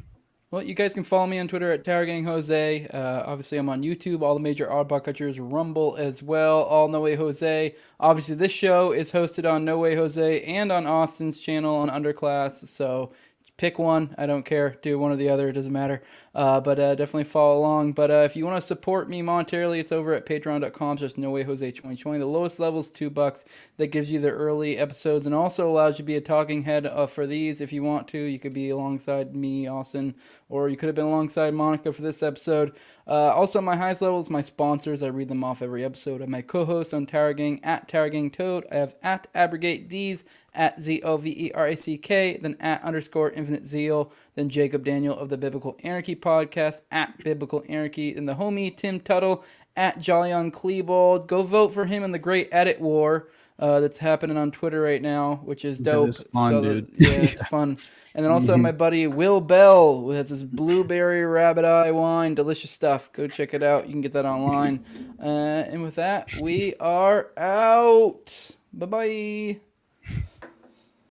Well, you guys can follow me on Twitter at TowerGangJose. Obviously, I'm on YouTube, all the major Oddball Catchers, Rumble as well, all No Way Jose. Obviously, this show is hosted on No Way Jose and on Austin's channel on Underclass. So pick one. I don't care. Do one or the other. It doesn't matter. But definitely follow along. But if you want to support me monetarily, it's over at patreon.com. Just No Way Jose 2020. The lowest level is $2. That gives you the early episodes and also allows you to be a talking head for these if you want to. You could be alongside me, Austin, or you could have been alongside Monica for this episode. Also, my highest level is my sponsors. I read them off every episode. I have my co-host on Tower Gang at Tower Gang Toad. I have at Abrogate D's at ZOVERACK, then at _Infinite Zeal, then Jacob Daniel of the Biblical Anarchy Podcast at Biblical Anarchy, and the homie Tim Tuttle at Jolly on Klebold. Go vote for him in the great edit war that's happening on Twitter right now, which is dope. That is fun, dude. It's fun. And then also my buddy Will Bell, who has this blueberry rabbit eye wine, delicious stuff. Go check it out. You can get that online. And with that, we are out. Bye-bye.